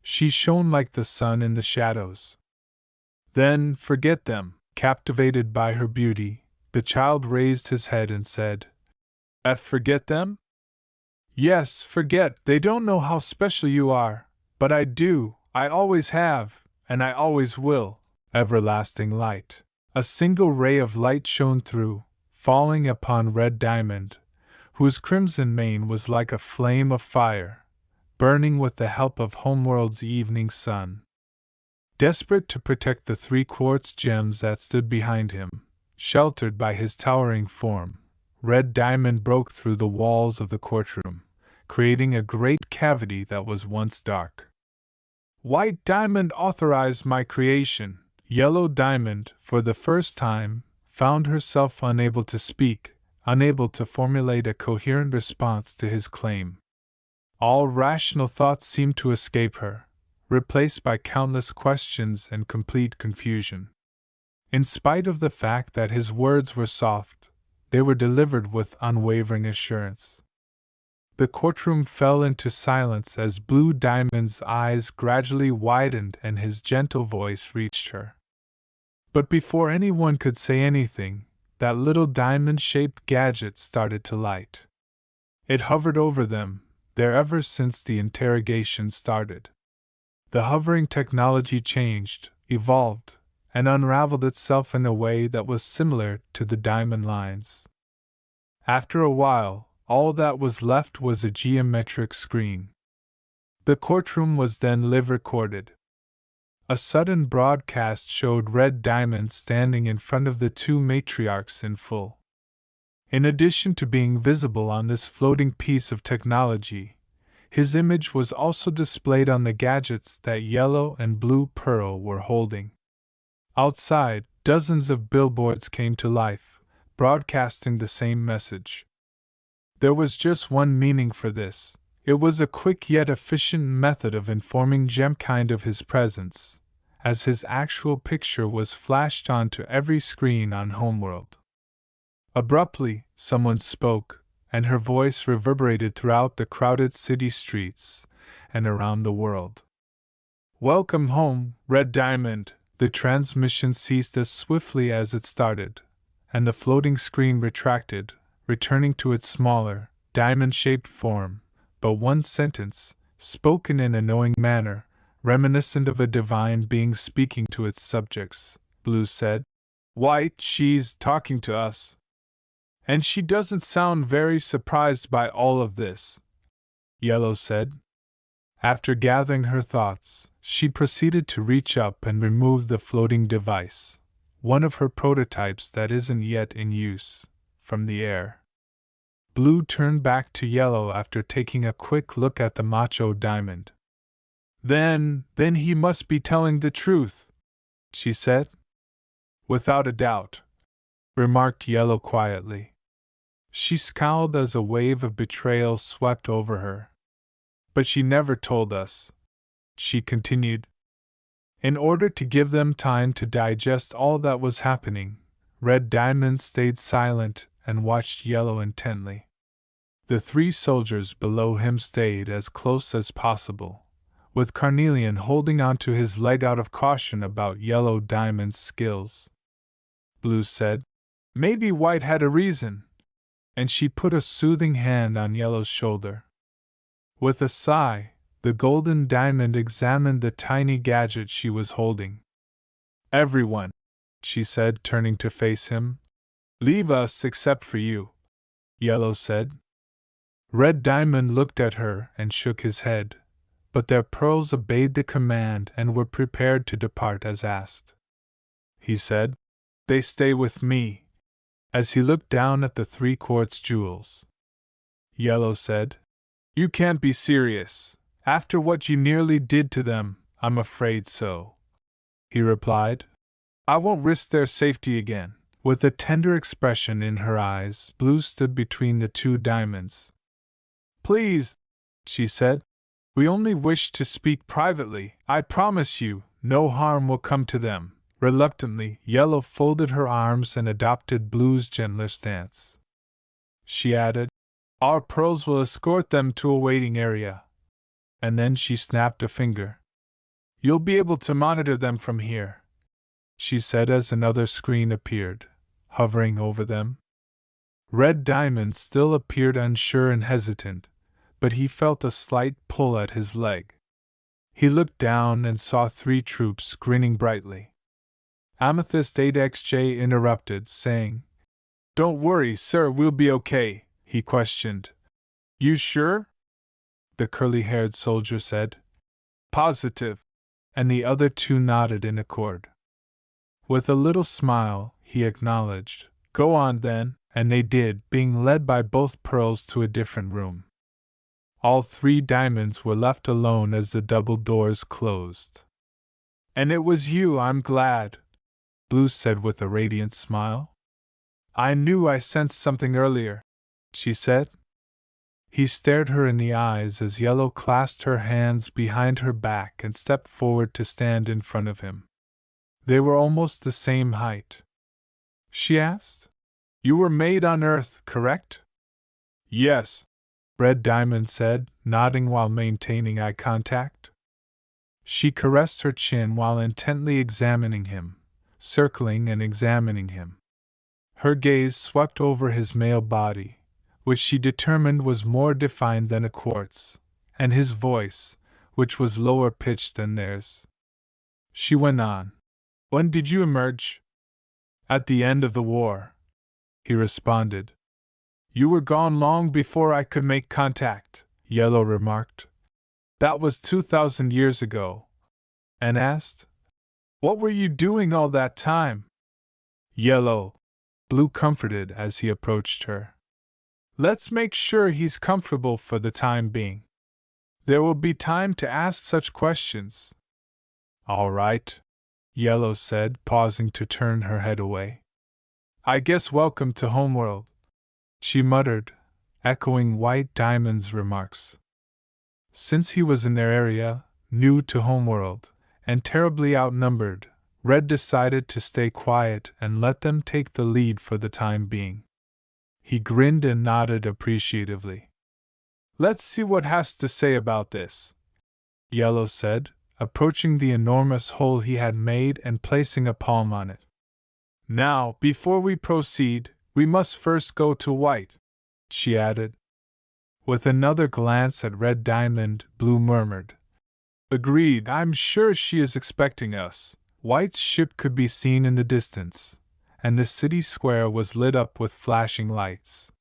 She shone like the sun in the shadows. "Then forget them." Captivated by her beauty, the child raised his head and said, Forget them?" "Yes, forget. They don't know how special you are, but I do, I always have, and I always will." Everlasting light. A single ray of light shone through, falling upon Red Diamond, whose crimson mane was like a flame of fire, burning with the help of Homeworld's evening sun. Desperate to protect the 3 quartz gems that stood behind him, sheltered by his towering form, Red Diamond broke through the walls of the courtroom, creating a great cavity that was once dark. "White Diamond authorized my creation." Yellow Diamond, for the first time, found herself unable to speak, unable to formulate a coherent response to his claim. All rational thoughts seemed to escape her, replaced by countless questions and complete confusion. In spite of the fact that his words were soft, they were delivered with unwavering assurance. The courtroom fell into silence as Blue Diamond's eyes gradually widened and his gentle voice reached her. But before anyone could say anything, that little diamond-shaped gadget started to light. It hovered over them, there ever since the interrogation started. The hovering technology changed, evolved, and unraveled itself in a way that was similar to the diamond lines. After a while, all that was left was a geometric screen. The courtroom was then live recorded. A sudden broadcast showed Red Diamond standing in front of the two matriarchs in full. In addition to being visible on this floating piece of technology, his image was also displayed on the gadgets that Yellow and Blue Pearl were holding. Outside, dozens of billboards came to life, broadcasting the same message. There was just one meaning for this. It was a quick yet efficient method of informing Gemkind of his presence, as his actual picture was flashed onto every screen on Homeworld. Abruptly, someone spoke, and her voice reverberated throughout the crowded city streets and around the world. "Welcome home, Red Diamond." The transmission ceased as swiftly as it started, and the floating screen retracted, returning to its smaller, diamond-shaped form. But one sentence, spoken in a knowing manner, reminiscent of a divine being speaking to its subjects, Blue said. "White, she's talking to us. And she doesn't sound very surprised by all of this," Yellow said. After gathering her thoughts, she proceeded to reach up and remove the floating device, one of her prototypes that isn't yet in use, from the air. Blue turned back to Yellow after taking a quick look at the macho diamond. Then he must be telling the truth," she said. "Without a doubt," remarked Yellow quietly. She scowled as a wave of betrayal swept over her. "But she never told us," she continued. In order to give them time to digest all that was happening, Red Diamond stayed silent and watched Yellow intently. The three soldiers below him stayed as close as possible, with Carnelian holding onto his leg out of caution about Yellow Diamond's skills. Blue said, "Maybe White had a reason," and she put a soothing hand on Yellow's shoulder. With a sigh, the Golden Diamond examined the tiny gadget she was holding. "Everyone," she said, turning to face him. "Leave us except for you," Yellow said. Red Diamond looked at her and shook his head, but their pearls obeyed the command and were prepared to depart as asked. He said, "They stay with me," as he looked down at the 3 quartz jewels. Yellow said, "You can't be serious. After what you nearly did to them, I'm afraid so," he replied. "I won't risk their safety again." With a tender expression in her eyes, Blue stood between the 2 diamonds. "Please," she said, "we only wish to speak privately. I promise you, no harm will come to them." Reluctantly, Yellow folded her arms and adopted Blue's gentler stance. She added, "Our pearls will escort them to a waiting area." And then she snapped a finger. "You'll be able to monitor them from here," she said as another screen appeared, hovering over them. Red Diamond still appeared unsure and hesitant, but he felt a slight pull at his leg. He looked down and saw 3 troops grinning brightly. Amethyst 8XJ interrupted, saying, "Don't worry, sir, we'll be okay," he questioned. "You sure?" the curly-haired soldier said. "Positive," and the other 2 nodded in accord. With a little smile, he acknowledged, "Go on then," and they did, being led by both pearls to a different room. All 3 diamonds were left alone as the double doors closed. "And it was you, I'm glad," Blue said with a radiant smile. "I knew I sensed something earlier," she said. He stared her in the eyes as Yellow clasped her hands behind her back and stepped forward to stand in front of him. They were almost the same height. She asked. You were made on Earth, correct? Yes, Red Diamond said, nodding while maintaining eye contact. She caressed her chin while intently examining him, circling and examining him. Her gaze swept over his male body, which she determined was more defined than a quartz, and his voice, which was lower pitched than theirs. She went on. When did you emerge? At the end of the war, he responded. You were gone long before I could make contact, Yellow remarked. That was 2,000 years ago. And asked, what were you doing all that time? Yellow, Blue comforted as he approached her. Let's make sure he's comfortable for the time being. There will be time to ask such questions. All right, Yellow said, pausing to turn her head away. I guess welcome to Homeworld, she muttered, echoing White Diamond's remarks. Since he was in their area, new to Homeworld, and terribly outnumbered, Red decided to stay quiet and let them take the lead for the time being. He grinned and nodded appreciatively. Let's see what has to say about this, Yellow said, approaching the enormous hole he had made and placing a palm on it. Now, before we proceed, we must first go to White, she added. With another glance at Red Diamond, Blue murmured. Agreed, I'm sure she is expecting us. White's ship could be seen in the distance, and the city square was lit up with flashing lights.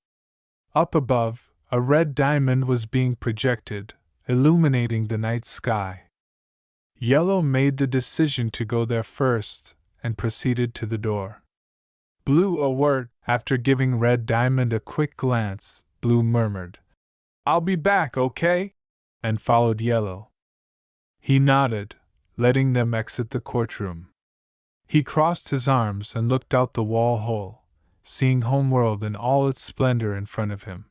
Up above, a red diamond was being projected, illuminating the night sky. Yellow made the decision to go there first, and proceeded to the door. Blue a word, after giving Red Diamond a quick glance, Blue murmured, I'll be back, okay? And followed Yellow. He nodded, letting them exit the courtroom. He crossed his arms and looked out the wall hole, seeing Homeworld in all its splendor in front of him.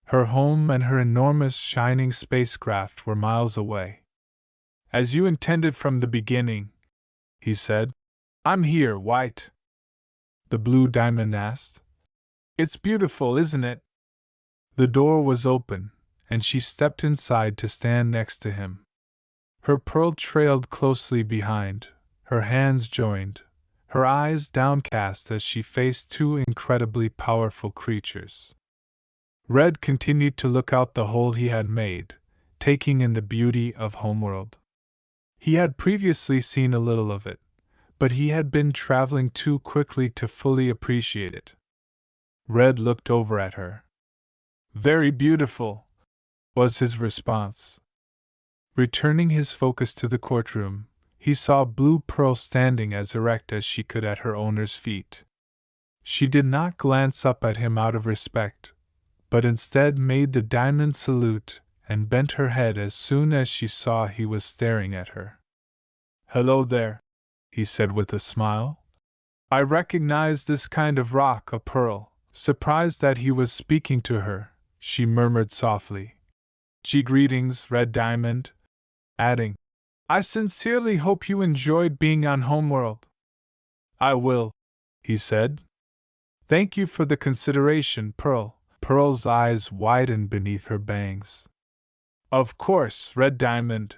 Her home and her enormous shining spacecraft were miles away. As you intended from the beginning, he said. I'm here, White. The Blue Diamond asked. It's beautiful, isn't it? The door was open, and she stepped inside to stand next to him. Her pearl trailed closely behind, her hands joined, her eyes downcast as she faced two incredibly powerful creatures. Red continued to look out the hole he had made, taking in the beauty of Homeworld. He had previously seen a little of it, but he had been traveling too quickly to fully appreciate it. Red looked over at her. Very beautiful, was his response. Returning his focus to the courtroom, he saw Blue Pearl standing as erect as she could at her owner's feet. She did not glance up at him out of respect, but instead made the diamond salute and bent her head as soon as she saw he was staring at her. Hello there, he said with a smile. I recognize this kind of rock, a pearl. Surprised that he was speaking to her, she murmured softly. Greetings, Red Diamond, adding, I sincerely hope you enjoyed being on Homeworld. I will, he said. Thank you for the consideration, Pearl. Pearl's eyes widened beneath her bangs. Of course, Red Diamond,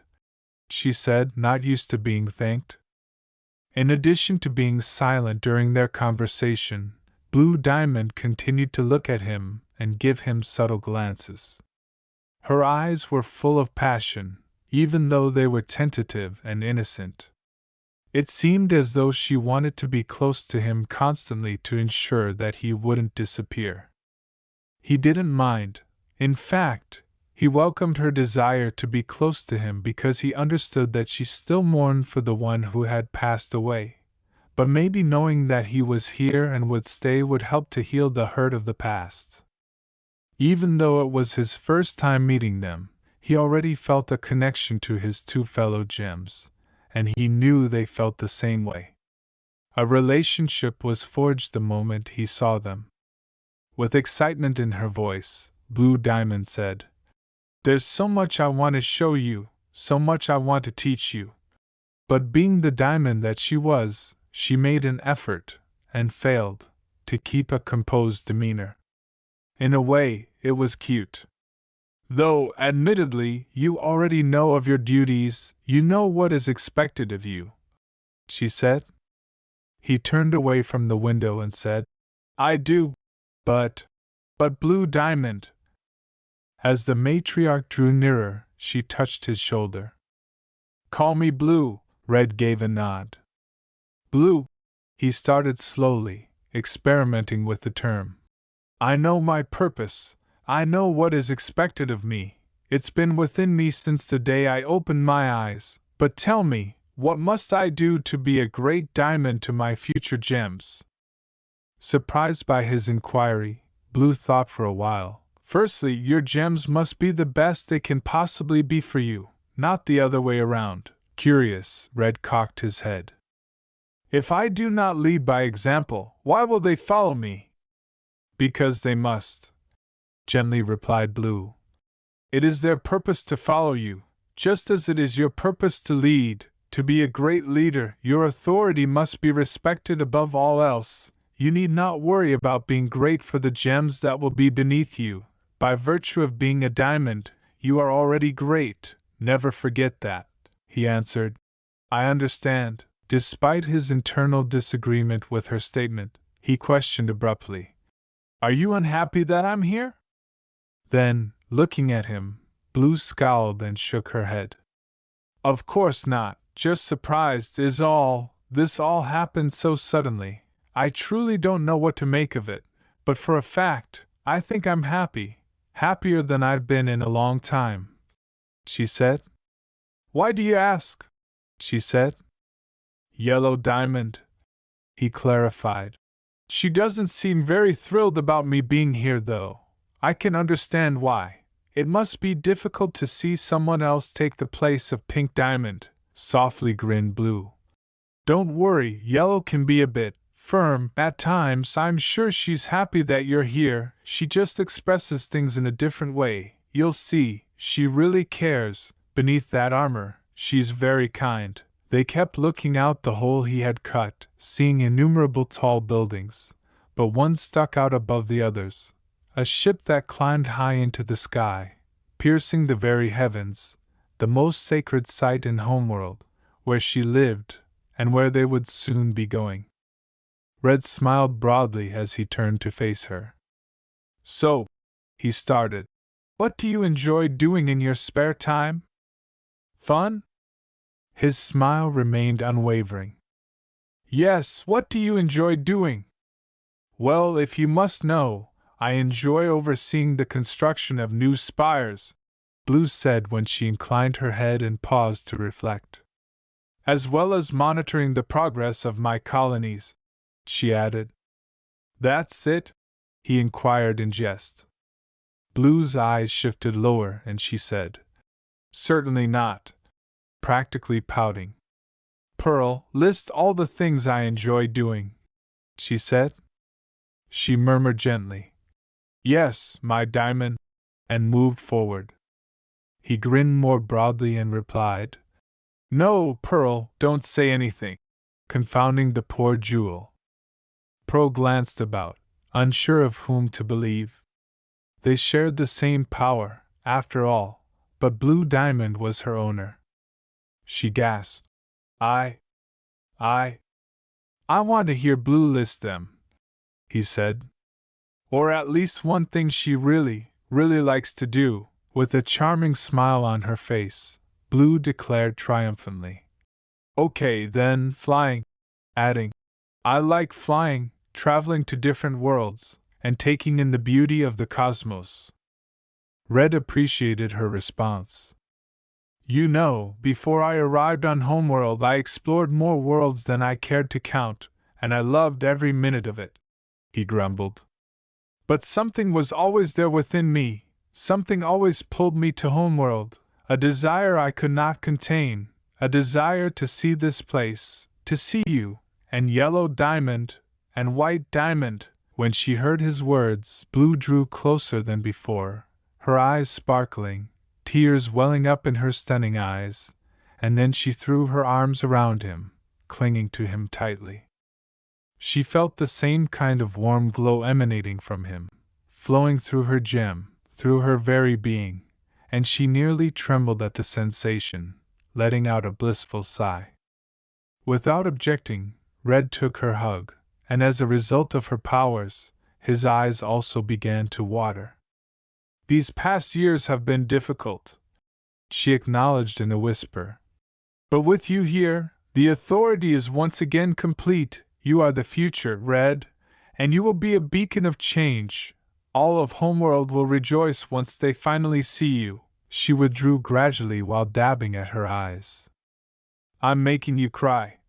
she said, not used to being thanked. In addition to being silent during their conversation, Blue Diamond continued to look at him and give him subtle glances. Her eyes were full of passion, even though they were tentative and innocent. It seemed as though she wanted to be close to him constantly to ensure that he wouldn't disappear. He didn't mind. In fact, he welcomed her desire to be close to him because he understood that she still mourned for the one who had passed away. But maybe knowing that he was here and would stay would help to heal the hurt of the past. Even though it was his first time meeting them, he already felt a connection to his two fellow gems, and he knew they felt the same way. A relationship was forged the moment he saw them. With excitement in her voice, Blue Diamond said, There's so much I want to show you, so much I want to teach you. But being the diamond that she was, she made an effort, and failed, to keep a composed demeanor. In a way, it was cute. Though, admittedly, you already know of your duties, you know what is expected of you, she said. He turned away from the window and said, I do, but Blue Diamond. As the matriarch drew nearer, she touched his shoulder. Call me Blue, Red gave a nod. Blue, he started slowly, experimenting with the term. I know my purpose, I know what is expected of me, it's been within me since the day I opened my eyes, but tell me, what must I do to be a great diamond to my future gems? Surprised by his inquiry, Blue thought for a while. Firstly, your gems must be the best they can possibly be for you, not the other way around. Curious, Red cocked his head. If I do not lead by example, why will they follow me? Because they must, gently replied Blue. It is their purpose to follow you, just as it is your purpose to lead. To be a great leader, your authority must be respected above all else. You need not worry about being great for the gems that will be beneath you. By virtue of being a diamond, you are already great, never forget that, he answered. I understand. Despite his internal disagreement with her statement, he questioned abruptly. Are you unhappy that I'm here? Then, looking at him, Blue scowled and shook her head. Of course not, just surprised is all. This all happened so suddenly. I truly don't know what to make of it, but for a fact, I think I'm happy, happier than I've been in a long time, she said. Why do you ask? She said. Yellow Diamond, he clarified. She doesn't seem very thrilled about me being here, though. I can understand why. It must be difficult to see someone else take the place of Pink Diamond, softly grinned Blue. Don't worry, Yellow can be a bit firm at times. I'm sure she's happy that you're here. She just expresses things in a different way. You'll see, she really cares. Beneath that armor, she's very kind. They kept looking out the hole he had cut, seeing innumerable tall buildings, but one stuck out above the others. A ship that climbed high into the sky, piercing the very heavens, the most sacred site in Homeworld, where she lived, and where they would soon be going. Red smiled broadly as he turned to face her. So, he started, what do you enjoy doing in your spare time? Fun? His smile remained unwavering. Yes, what do you enjoy doing? Well, if you must know, I enjoy overseeing the construction of new spires, Blue said when she inclined her head and paused to reflect. As well as monitoring the progress of my colonies, she added. That's it? He inquired in jest. Blue's eyes shifted lower and she said, Certainly not, practically pouting. Pearl, list all the things I enjoy doing, she said. She murmured gently, Yes, my diamond, and moved forward. He grinned more broadly and replied, No, Pearl, don't say anything, confounding the poor jewel. Pearl glanced about, unsure of whom to believe. They shared the same power, after all, but Blue Diamond was her owner. She gasped, I want to hear Blue list them, he said. Or at least one thing she really likes to do. With a charming smile on her face, Blue declared triumphantly. Okay, then, flying, adding, I like flying, traveling to different worlds, and taking in the beauty of the cosmos. Red appreciated her response. You know, before I arrived on Homeworld I explored more worlds than I cared to count, and I loved every minute of it, he grumbled. But something was always there within me, something always pulled me to Homeworld, a desire I could not contain, a desire to see this place, to see you, and Yellow Diamond, and White Diamond. When she heard his words, Blue drew closer than before, her eyes sparkling, tears welling up in her stunning eyes, and then she threw her arms around him, clinging to him tightly. She felt the same kind of warm glow emanating from him, flowing through her gem, through her very being, and she nearly trembled at the sensation, letting out a blissful sigh. Without objecting, Red took her hug, and as a result of her powers, his eyes also began to water. "These past years have been difficult," she acknowledged in a whisper. "But with you here, the authority is once again complete. You are the future, Red, and you will be a beacon of change. All of Homeworld will rejoice once they finally see you." She withdrew gradually while dabbing at her eyes. "I'm making you cry,"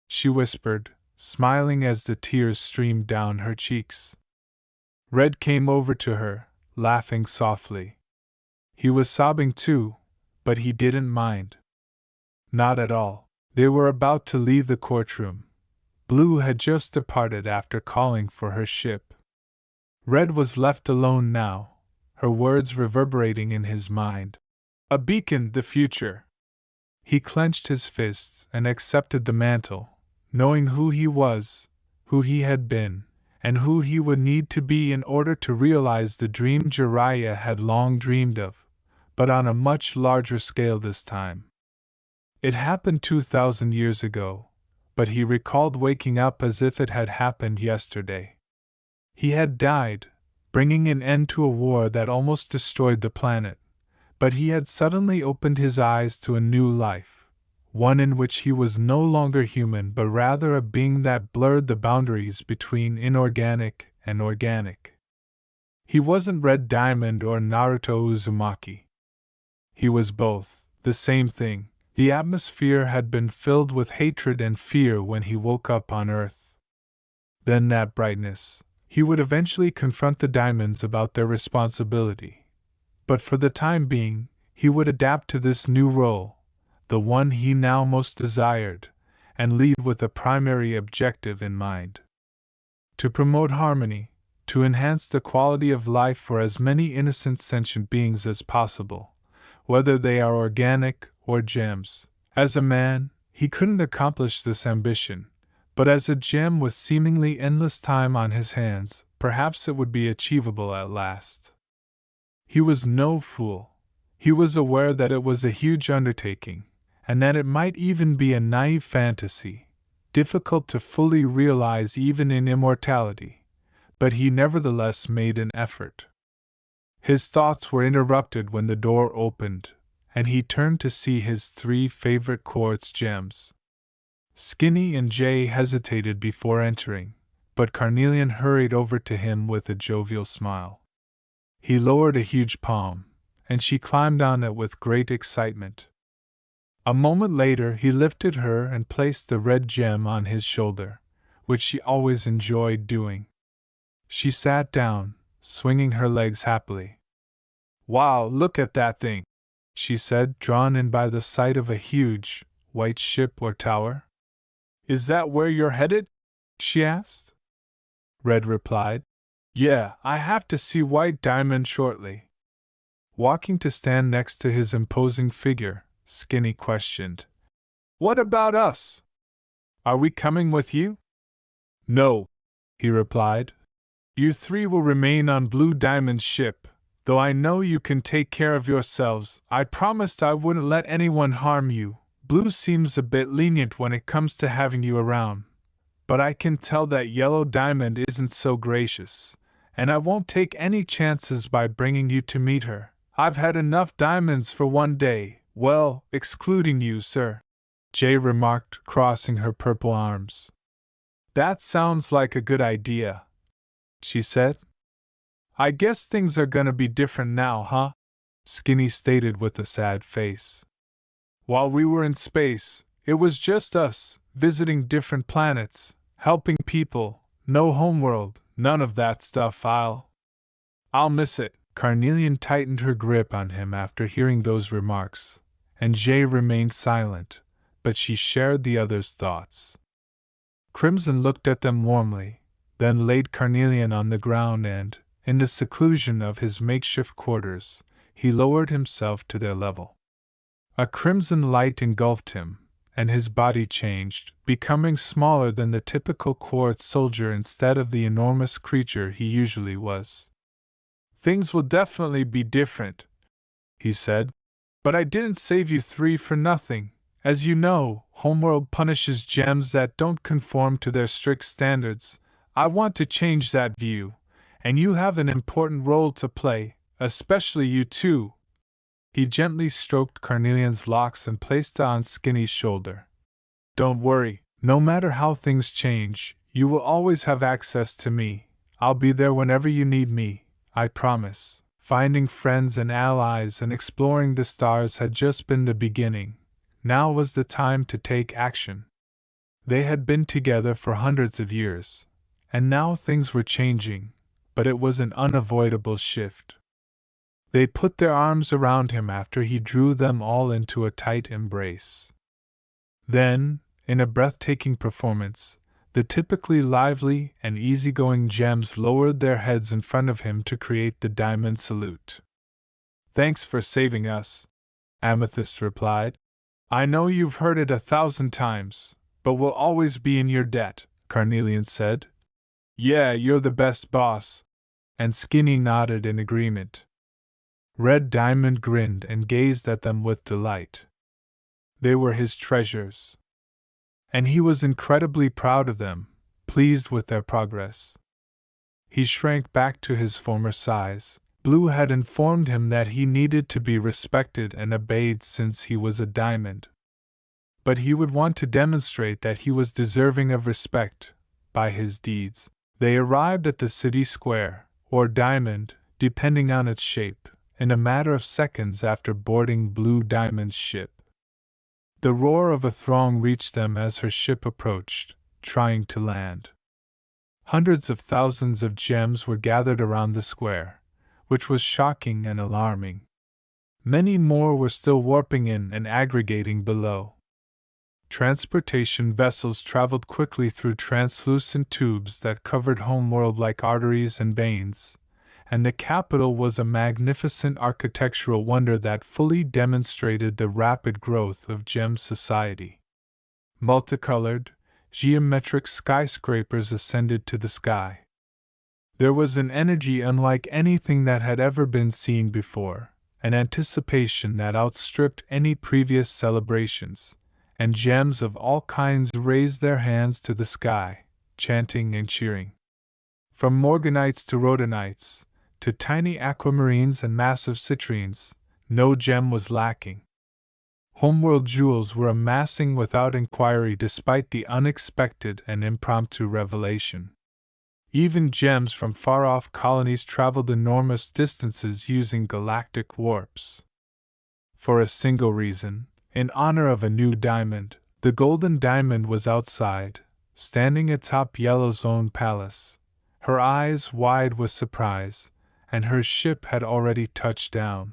she whispered, smiling as the tears streamed down her cheeks. Red came over to her, laughing softly. He was sobbing too, but he didn't mind. Not at all. They were about to leave the courtroom. Blue had just departed after calling for her ship. Red was left alone now, her words reverberating in his mind. A beacon, the future. He clenched his fists and accepted the mantle, knowing who he was, who he had been, and who he would need to be in order to realize the dream Jiraiya had long dreamed of, but on a much larger scale this time. It happened 2,000 years ago, but he recalled waking up as if it had happened yesterday. He had died, bringing an end to a war that almost destroyed the planet, but he had suddenly opened his eyes to a new life, one in which he was no longer human but rather a being that blurred the boundaries between inorganic and organic. He wasn't Red Diamond or Naruto Uzumaki. He was both, the same thing. The atmosphere had been filled with hatred and fear when he woke up on Earth. Then that brightness. He would eventually confront the diamonds about their responsibility. But for the time being, he would adapt to this new role, the one he now most desired, and lead with a primary objective in mind. To promote harmony, to enhance the quality of life for as many innocent sentient beings as possible, whether they are organic or gems. As a man, he couldn't accomplish this ambition, but as a gem with seemingly endless time on his hands, perhaps it would be achievable at last. He was no fool. He was aware that it was a huge undertaking, and that it might even be a naive fantasy, difficult to fully realize even in immortality, but he nevertheless made an effort. His thoughts were interrupted when the door opened, and he turned to see his 3 favorite quartz gems. Skinny and Jay hesitated before entering, but Carnelian hurried over to him with a jovial smile. He lowered a huge palm, and she climbed on it with great excitement. A moment later he lifted her and placed the red gem on his shoulder, which she always enjoyed doing. She sat down, swinging her legs happily. "Wow, look at that thing," she said, drawn in by the sight of a huge, white ship or tower. "Is that where you're headed?" she asked. Red replied, "Yeah, I have to see White Diamond shortly." Walking to stand next to his imposing figure, Skinny questioned, "What about us? Are we coming with you?" "No," he replied. "You 3 will remain on Blue Diamond's ship. Though I know you can take care of yourselves, I promised I wouldn't let anyone harm you. Blue seems a bit lenient when it comes to having you around, but I can tell that Yellow Diamond isn't so gracious, and I won't take any chances by bringing you to meet her. I've had enough diamonds for one day, well, excluding you, sir," Jay remarked, crossing her purple arms. "That sounds like a good idea," she said. "I guess things are gonna be different now, huh?" Skinny stated with a sad face. "While we were in space, it was just us, visiting different planets, helping people, no homeworld, none of that stuff. I'll miss it." Carnelian tightened her grip on him after hearing those remarks, and Jay remained silent, but she shared the other's thoughts. Crimson looked at them warmly, then laid Carnelian on the ground and, in the seclusion of his makeshift quarters, he lowered himself to their level. A crimson light engulfed him, and his body changed, becoming smaller than the typical quartz soldier instead of the enormous creature he usually was. "Things will definitely be different," he said. "But I didn't save you three for nothing. As you know, Homeworld punishes gems that don't conform to their strict standards. I want to change that view, and you have an important role to play, especially you two." He gently stroked Carnelian's locks and placed it on Skinny's shoulder. "Don't worry, no matter how things change, you will always have access to me. I'll be there whenever you need me, I promise." Finding friends and allies and exploring the stars had just been the beginning. Now was the time to take action. They had been together for hundreds of years, and now things were changing, but it was an unavoidable shift. They put their arms around him after he drew them all into a tight embrace. Then, in a breathtaking performance, the typically lively and easygoing gems lowered their heads in front of him to create the diamond salute. "Thanks for saving us," Amethyst replied. "I know you've heard it 1,000 times, but we'll always be in your debt," Carnelian said. "Yeah, you're the best boss," and Skinny nodded in agreement. Red Diamond grinned and gazed at them with delight. They were his treasures, and he was incredibly proud of them, pleased with their progress. He shrank back to his former size. Blue had informed him that he needed to be respected and obeyed since he was a diamond. But he would want to demonstrate that he was deserving of respect by his deeds. They arrived at the city square, or diamond, depending on its shape, in a matter of seconds after boarding Blue Diamond's ship. The roar of a throng reached them as her ship approached, trying to land. Hundreds of thousands of gems were gathered around the square, which was shocking and alarming. Many more were still warping in and aggregating below. Transportation vessels traveled quickly through translucent tubes that covered Homeworld like arteries and veins, and the capital was a magnificent architectural wonder that fully demonstrated the rapid growth of Gem society. Multicolored, geometric skyscrapers ascended to the sky. There was an energy unlike anything that had ever been seen before, an anticipation that outstripped any previous celebrations, and gems of all kinds raised their hands to the sky, chanting and cheering. From morganites to rhodonites, to tiny aquamarines and massive citrines, no gem was lacking. Homeworld jewels were amassing without inquiry despite the unexpected and impromptu revelation. Even gems from far-off colonies traveled enormous distances using galactic warps. For a single reason, in honor of a new diamond, the Golden Diamond was outside, standing atop Yellow's own palace, her eyes wide with surprise, and her ship had already touched down.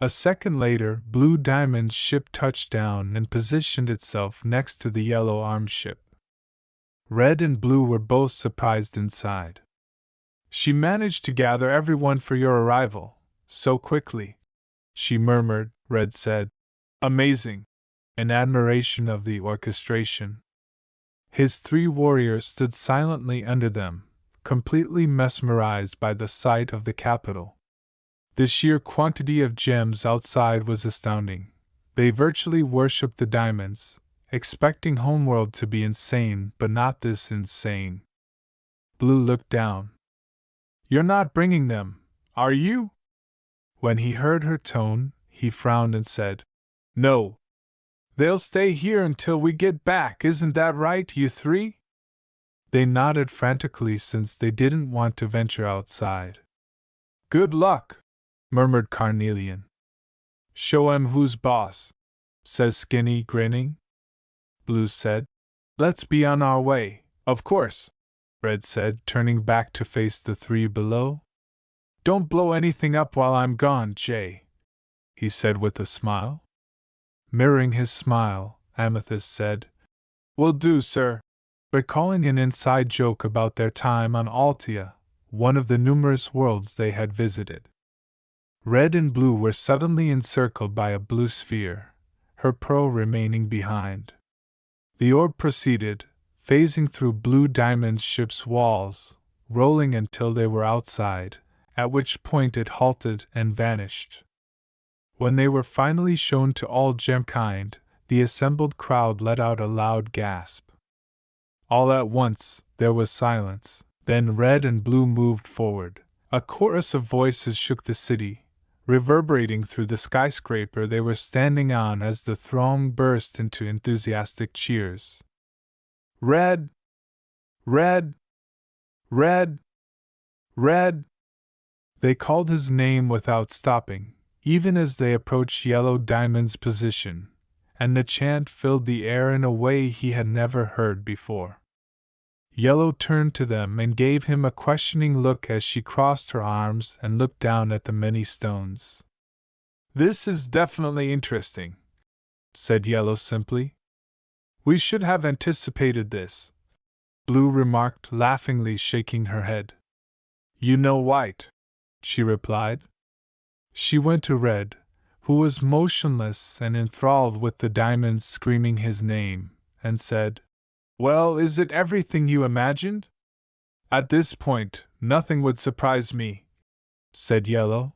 A second later, Blue Diamond's ship touched down and positioned itself next to the Yellow armed ship. Red and Blue were both surprised inside. "She managed to gather everyone for your arrival, so quickly," she murmured, Red said. "Amazing," in admiration of the orchestration. His three warriors stood silently under them, completely mesmerized by the sight of the capital. The sheer quantity of gems outside was astounding. They virtually worshipped the diamonds, expecting Homeworld to be insane, but not this insane. Blue looked down. "You're not bringing them, are you?" When he heard her tone, he frowned and said, "No. They'll stay here until we get back, isn't that right, you three?" They nodded frantically since they didn't want to venture outside. "Good luck," murmured Carnelian. "Show 'em who's boss," says Skinny, grinning. Blue said, "Let's be on our way, of course," Red said, turning back to face the three below. "Don't blow anything up while I'm gone, Jay," he said with a smile. Mirroring his smile, Amethyst said, "Will do, sir," recalling an inside joke about their time on Altia, one of the numerous worlds they had visited. Red and blue were suddenly encircled by a blue sphere, her pearl remaining behind. The orb proceeded, phasing through Blue Diamond's ship's walls, rolling until they were outside, at which point it halted and vanished. When they were finally shown to all gemkind, the assembled crowd let out a loud gasp. All at once, there was silence. Then red and blue moved forward. A chorus of voices shook the city, reverberating through the skyscraper they were standing on as the throng burst into enthusiastic cheers. Red! Red! Red! Red! They called his name without stopping, even as they approached Yellow Diamond's position, and the chant filled the air in a way he had never heard before. Yellow turned to them and gave him a questioning look as she crossed her arms and looked down at the many stones. "This is definitely interesting," said Yellow simply. "We should have anticipated this," Blue remarked laughingly, shaking her head. "You know White," she replied. She went to Red, who was motionless and enthralled with the diamonds screaming his name, and said, "Well, is it everything you imagined?" "At this point, nothing would surprise me," said Yellow.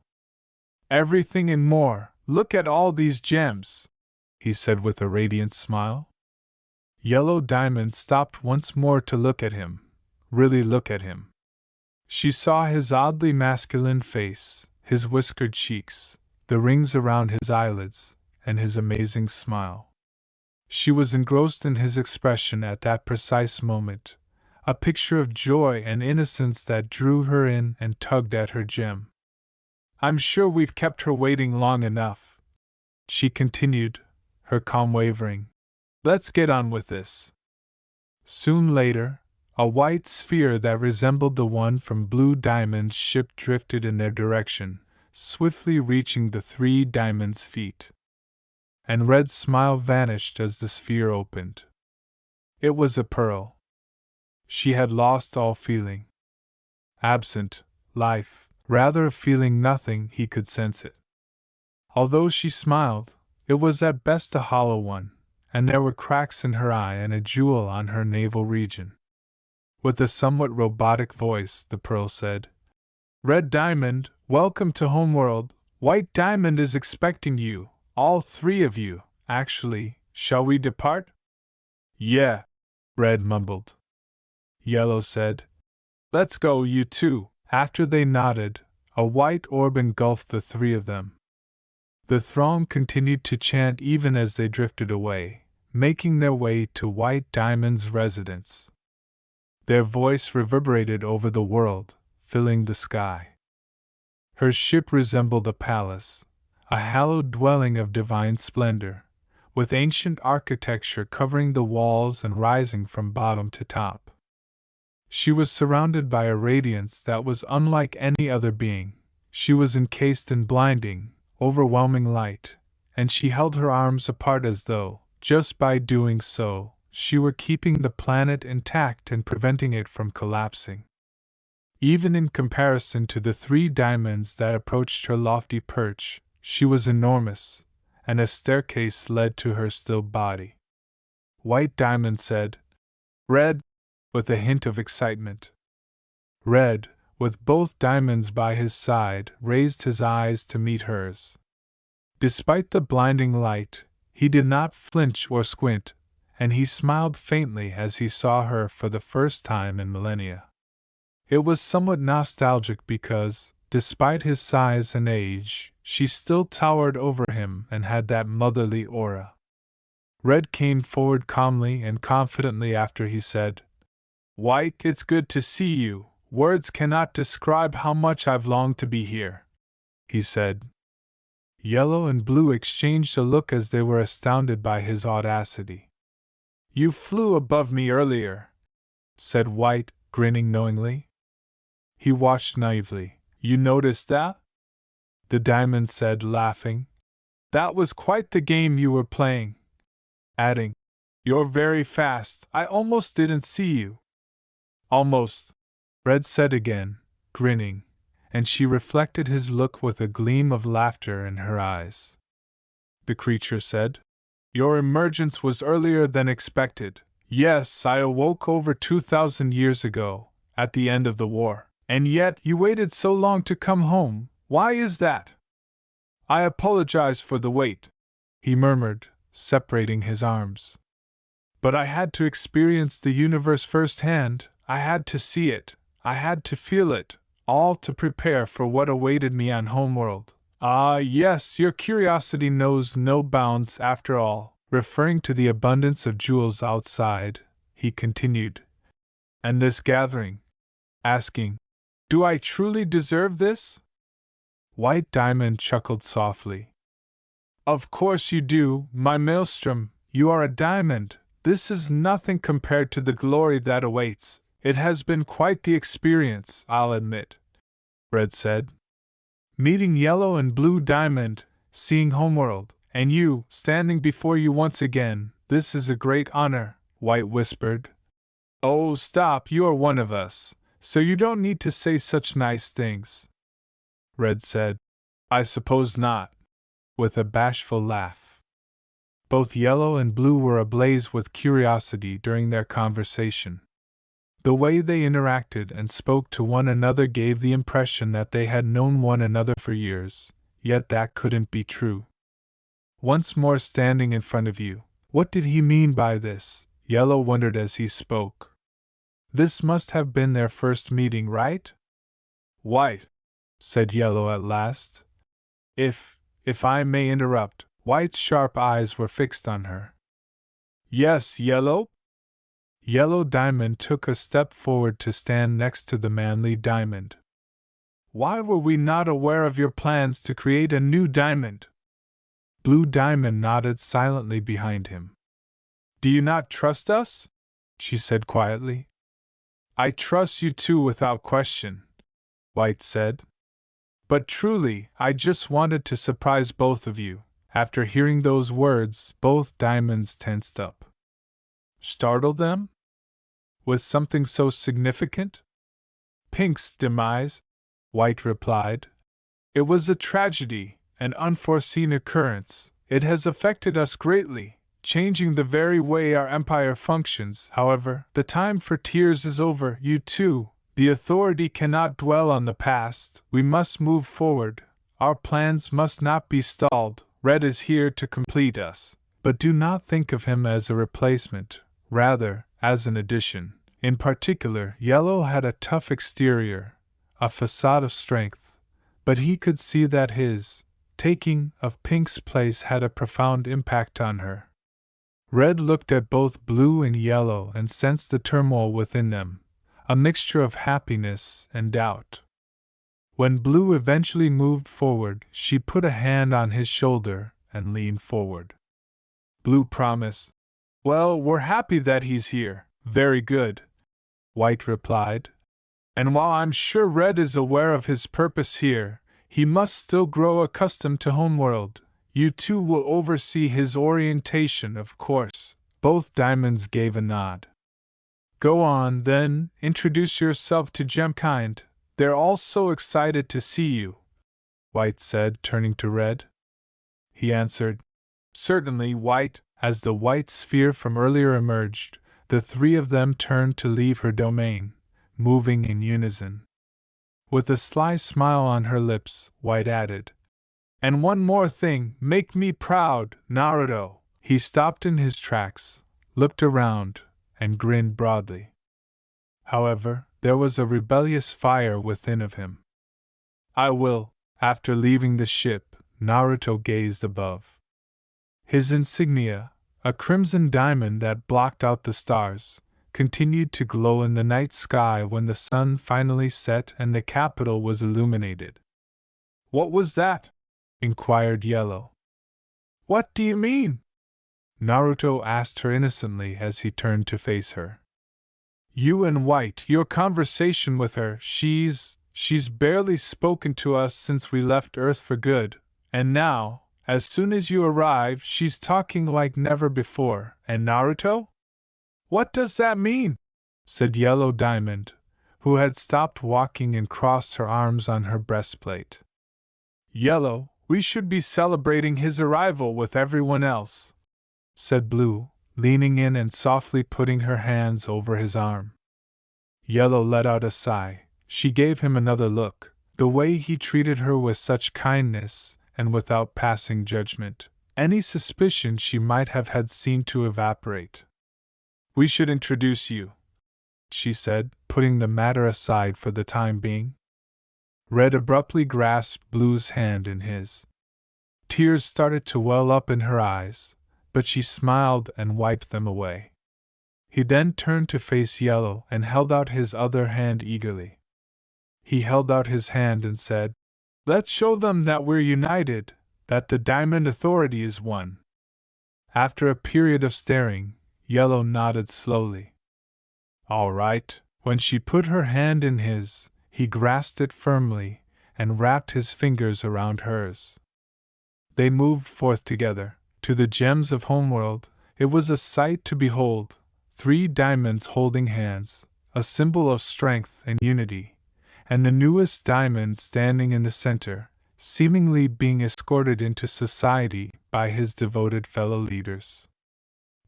"Everything and more. Look at all these gems," he said with a radiant smile. Yellow Diamond stopped once more to look at him, really look at him. She saw his oddly masculine face, his whiskered cheeks, the rings around his eyelids, and his amazing smile. She was engrossed in his expression at that precise moment, a picture of joy and innocence that drew her in and tugged at her gem. "I'm sure we've kept her waiting long enough," she continued, her calm wavering. "Let's get on with this." Soon later, a white sphere that resembled the one from Blue Diamond's ship drifted in their direction, swiftly reaching the three diamonds' feet. And Red's smile vanished as the sphere opened. It was a pearl. She had lost all feeling. Absent, life, rather of feeling nothing, he could sense it. Although she smiled, it was at best a hollow one, and there were cracks in her eye and a jewel on her navel region. With a somewhat robotic voice, the pearl said, "Red Diamond, welcome to Homeworld. White Diamond is expecting you. All three of you, actually. Shall we depart?" "Yeah," Red mumbled. Yellow said, "Let's go, you two." After they nodded, a white orb engulfed the three of them. The throng continued to chant even as they drifted away, making their way to White Diamond's residence. Their voice reverberated over the world, filling the sky. Her ship resembled a palace, a hallowed dwelling of divine splendor, with ancient architecture covering the walls and rising from bottom to top. She was surrounded by a radiance that was unlike any other being. She was encased in blinding, overwhelming light, and she held her arms apart as though, just by doing so, she were keeping the planet intact and preventing it from collapsing. Even in comparison to the three diamonds that approached her lofty perch, she was enormous, and a staircase led to her still body. White Diamond said, "Red," with a hint of excitement. Red, with both diamonds by his side, raised his eyes to meet hers. Despite the blinding light, he did not flinch or squint, and he smiled faintly as he saw her for the first time in millennia. It was somewhat nostalgic because, despite his size and age, she still towered over him and had that motherly aura. Red came forward calmly and confidently after he said, "White, it's good to see you. Words cannot describe how much I've longed to be here," he said. Yellow and Blue exchanged a look as they were astounded by his audacity. "You flew above me earlier," said White, grinning knowingly. He watched naively. "You noticed that?" The diamond said, laughing. "That was quite the game you were playing," adding, "You're very fast. I almost didn't see you." "Almost," Red said again, grinning, and she reflected his look with a gleam of laughter in her eyes. The creature said, "Your emergence was earlier than expected. Yes, I awoke over 2,000 years ago, at the end of the war. And yet you waited so long to come home. Why is that?" "I apologize for the wait," he murmured, separating his arms. "But I had to experience the universe firsthand. I had to see it. I had to feel it, all to prepare for what awaited me on homeworld. Ah, yes, your curiosity knows no bounds after all." Referring to the abundance of jewels outside, he continued, "And this gathering?" asking, "Do I truly deserve this?" White Diamond chuckled softly. "Of course you do, my maelstrom. You are a diamond. This is nothing compared to the glory that awaits. It has been quite the experience, I'll admit," Red said. "Meeting Yellow and Blue Diamond, seeing homeworld, and you, standing before you once again, this is a great honor," White whispered. "Oh, stop, you are one of us, so you don't need to say such nice things," Red said. "I suppose not," with a bashful laugh. Both Yellow and Blue were ablaze with curiosity during their conversation. The way they interacted and spoke to one another gave the impression that they had known one another for years, yet that couldn't be true. "Once more standing in front of you. What did he mean by this?" Yellow wondered as he spoke. "This must have been their first meeting, right?" "White," said Yellow at last. If I may interrupt," White's sharp eyes were fixed on her. "Yes, Yellow?" Yellow Diamond took a step forward to stand next to the manly Diamond. "Why were we not aware of your plans to create a new diamond?" Blue Diamond nodded silently behind him. "Do you not trust us?" she said quietly. "I trust you too without question," White said. "But truly, I just wanted to surprise both of you." After hearing those words, both diamonds tensed up. "Startle them? With something so significant?" "Pink's demise," White replied. "It was a tragedy, an unforeseen occurrence. It has affected us greatly, changing the very way our empire functions. However, the time for tears is over. You too, the authority cannot dwell on the past. We must move forward. Our plans must not be stalled. Red is here to complete us. But do not think of him as a replacement, rather, as an addition. In particular, Yellow had a tough exterior, a facade of strength, but he could see that his taking of Pink's place had a profound impact on her. Red looked at both Blue and Yellow and sensed the turmoil within them, a mixture of happiness and doubt. When Blue eventually moved forward, she put a hand on his shoulder and leaned forward. Blue promised, "Well, we're happy that he's here." "Very good," White replied. "And while I'm sure Red is aware of his purpose here, he must still grow accustomed to homeworld. You two will oversee his orientation, of course." Both diamonds gave a nod. "Go on, then, introduce yourself to Gemkind. They're all so excited to see you," White said, turning to Red. He answered, "Certainly, White." As the white sphere from earlier emerged, the three of them turned to leave her domain, moving in unison. With a sly smile on her lips, White added, "And one more thing, make me proud, Naruto." He stopped in his tracks, looked around, and grinned broadly. However, there was a rebellious fire within of him. "I will." After leaving the ship, Naruto gazed above. His insignia, a crimson diamond that blocked out the stars, continued to glow in the night sky when the sun finally set and the capital was illuminated. "What was that?" inquired Yellow. "What do you mean?" Naruto asked her innocently as he turned to face her. "You and White, your conversation with her. She's barely spoken to us since we left Earth for good, and now, as soon as you arrive, she's talking like never before." "And Naruto?" "What does that mean?" said Yellow Diamond, who had stopped walking and crossed her arms on her breastplate. "Yellow, we should be celebrating his arrival with everyone else," said Blue, leaning in and softly putting her hands over his arm. Yellow let out a sigh. She gave him another look. The way he treated her with such kindness, and without passing judgment, any suspicion she might have had seemed to evaporate. "We should introduce you," she said, putting the matter aside for the time being. Red abruptly grasped Blue's hand in his. Tears started to well up in her eyes, but she smiled and wiped them away. He then turned to face Yellow and held out his other hand eagerly. He held out his hand and said, "Let's show them that we're united, that the Diamond Authority is one." After a period of staring, Yellow nodded slowly. "All right." When she put her hand in his, he grasped it firmly and wrapped his fingers around hers. They moved forth together. To the gems of Homeworld, it was a sight to behold. 3 diamonds holding hands, a symbol of strength and unity, and the newest diamond standing in the center, seemingly being escorted into society by his devoted fellow leaders.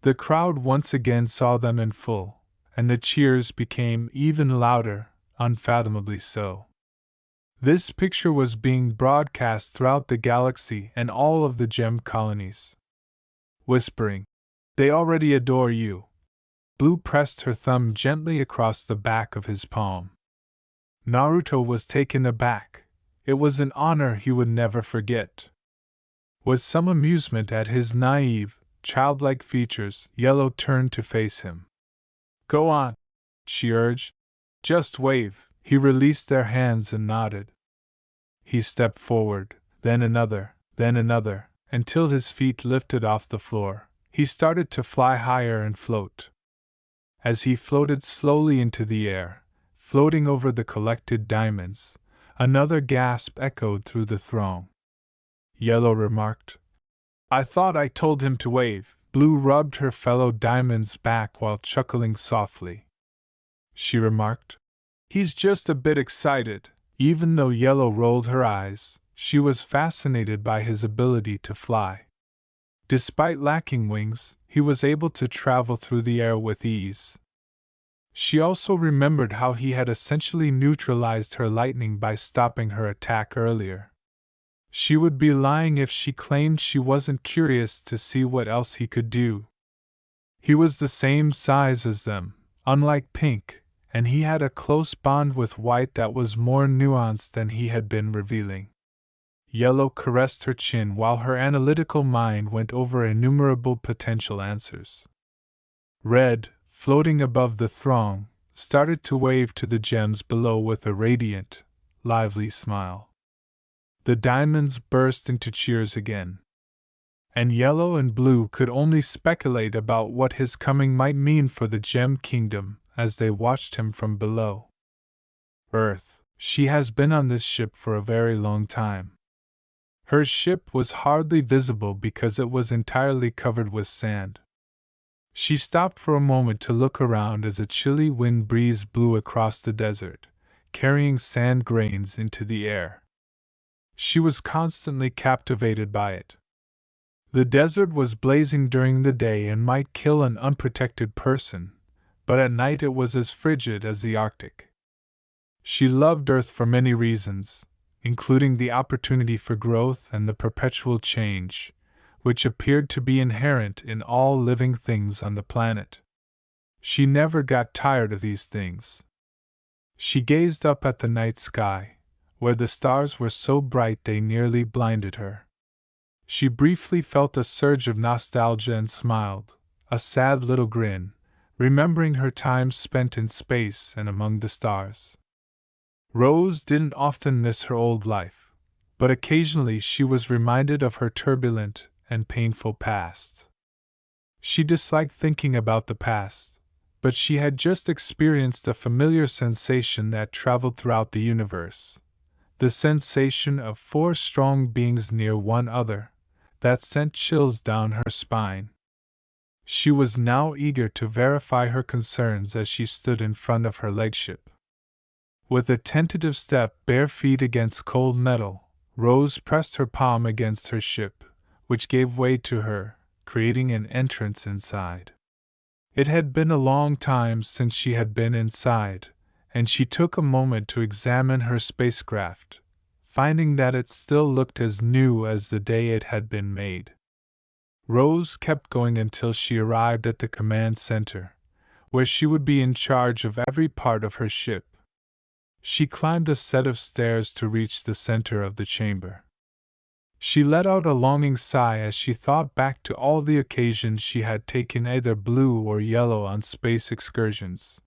The crowd once again saw them in full, and the cheers became even louder, unfathomably so. This picture was being broadcast throughout the galaxy and all of the gem colonies. Whispering, "They already adore you." Blue pressed her thumb gently across the back of his palm. Naruto was taken aback. It was an honor he would never forget. With some amusement at his naive, childlike features, Yellow turned to face him. "Go on," she urged. "Just wave." He released their hands and nodded. He stepped forward, then another, until his feet lifted off the floor. He started to fly higher and float. As he floated slowly into the air, floating over the collected diamonds, another gasp echoed through the throng. Yellow remarked, "I thought I told him to wave." Blue rubbed her fellow diamond's back while chuckling softly. She remarked, "He's just a bit excited." Even though Yellow rolled her eyes, she was fascinated by his ability to fly. Despite lacking wings, he was able to travel through the air with ease. She also remembered how he had essentially neutralized her lightning by stopping her attack earlier. She would be lying if she claimed she wasn't curious to see what else he could do. He was the same size as them, unlike Pink, and he had a close bond with White that was more nuanced than he had been revealing. Yellow caressed her chin while her analytical mind went over innumerable potential answers. Red, floating above the throng, started to wave to the gems below with a radiant, lively smile. The diamonds burst into cheers again. And Yellow and Blue could only speculate about what his coming might mean for the Gem Kingdom as they watched him from below. Earth, she has been on this ship for a very long time. Her ship was hardly visible because it was entirely covered with sand. She stopped for a moment to look around as a chilly wind breeze blew across the desert, carrying sand grains into the air. She was constantly captivated by it. The desert was blazing during the day and might kill an unprotected person, but at night it was as frigid as the Arctic. She loved Earth for many reasons, including the opportunity for growth and the perpetual change, which appeared to be inherent in all living things on the planet. She never got tired of these things. She gazed up at the night sky, where the stars were so bright they nearly blinded her. She briefly felt a surge of nostalgia and smiled, a sad little grin, remembering her time spent in space and among the stars. Rose didn't often miss her old life, but occasionally she was reminded of her turbulent and painful past. She disliked thinking about the past, but she had just experienced a familiar sensation that traveled throughout the universe. The sensation of 4 strong beings near one another, that sent chills down her spine. She was now eager to verify her concerns as she stood in front of her legship. With a tentative step, bare feet against cold metal, Rose pressed her palm against her ship, which gave way to her, creating an entrance inside. It had been a long time since she had been inside, and she took a moment to examine her spacecraft, finding that it still looked as new as the day it had been made. Rose kept going until she arrived at the command center, where she would be in charge of every part of her ship. She climbed a set of stairs to reach the center of the chamber. She let out a longing sigh as she thought back to all the occasions she had taken either blue or yellow on space excursions.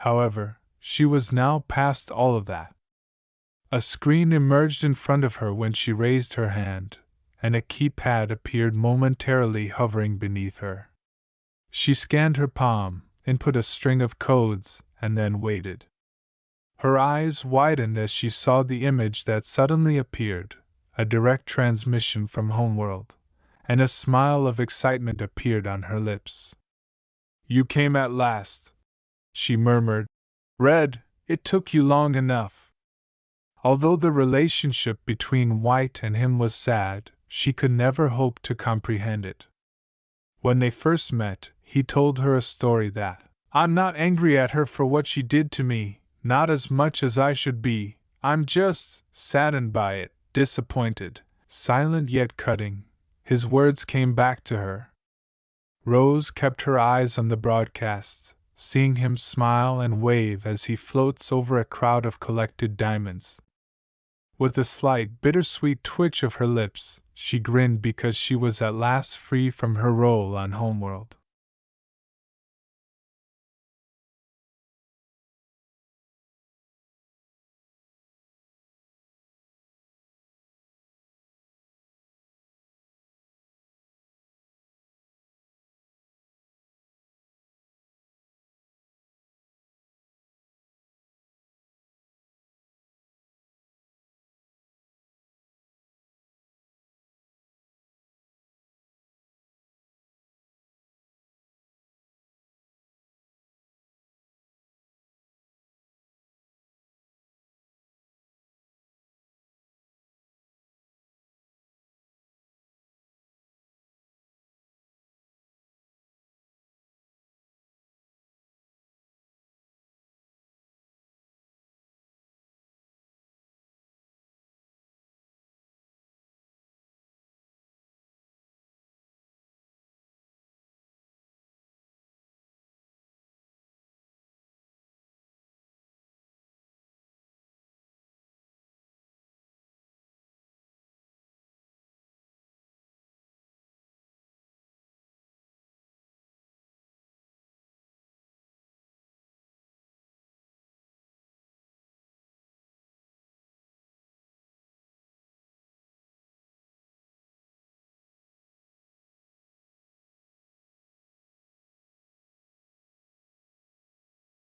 However, she was now past all of that. A screen emerged in front of her when she raised her hand, and a keypad appeared momentarily hovering beneath her. She scanned her palm, input a string of codes, and then waited. Her eyes widened as she saw the image that suddenly appeared, a direct transmission from Homeworld, and a smile of excitement appeared on her lips. "You came at last," she murmured. "Red, it took you long enough." Although the relationship between White and him was sad, she could never hope to comprehend it. When they first met, he told her a story that, "I'm not angry at her for what she did to me, not as much as I should be, I'm just saddened by it, disappointed," silent yet cutting. His words came back to her. Rose kept her eyes on the broadcast, seeing him smile and wave as he floats over a crowd of collected diamonds. With a slight, bittersweet twitch of her lips, she grinned because she was at last free from her role on Homeworld.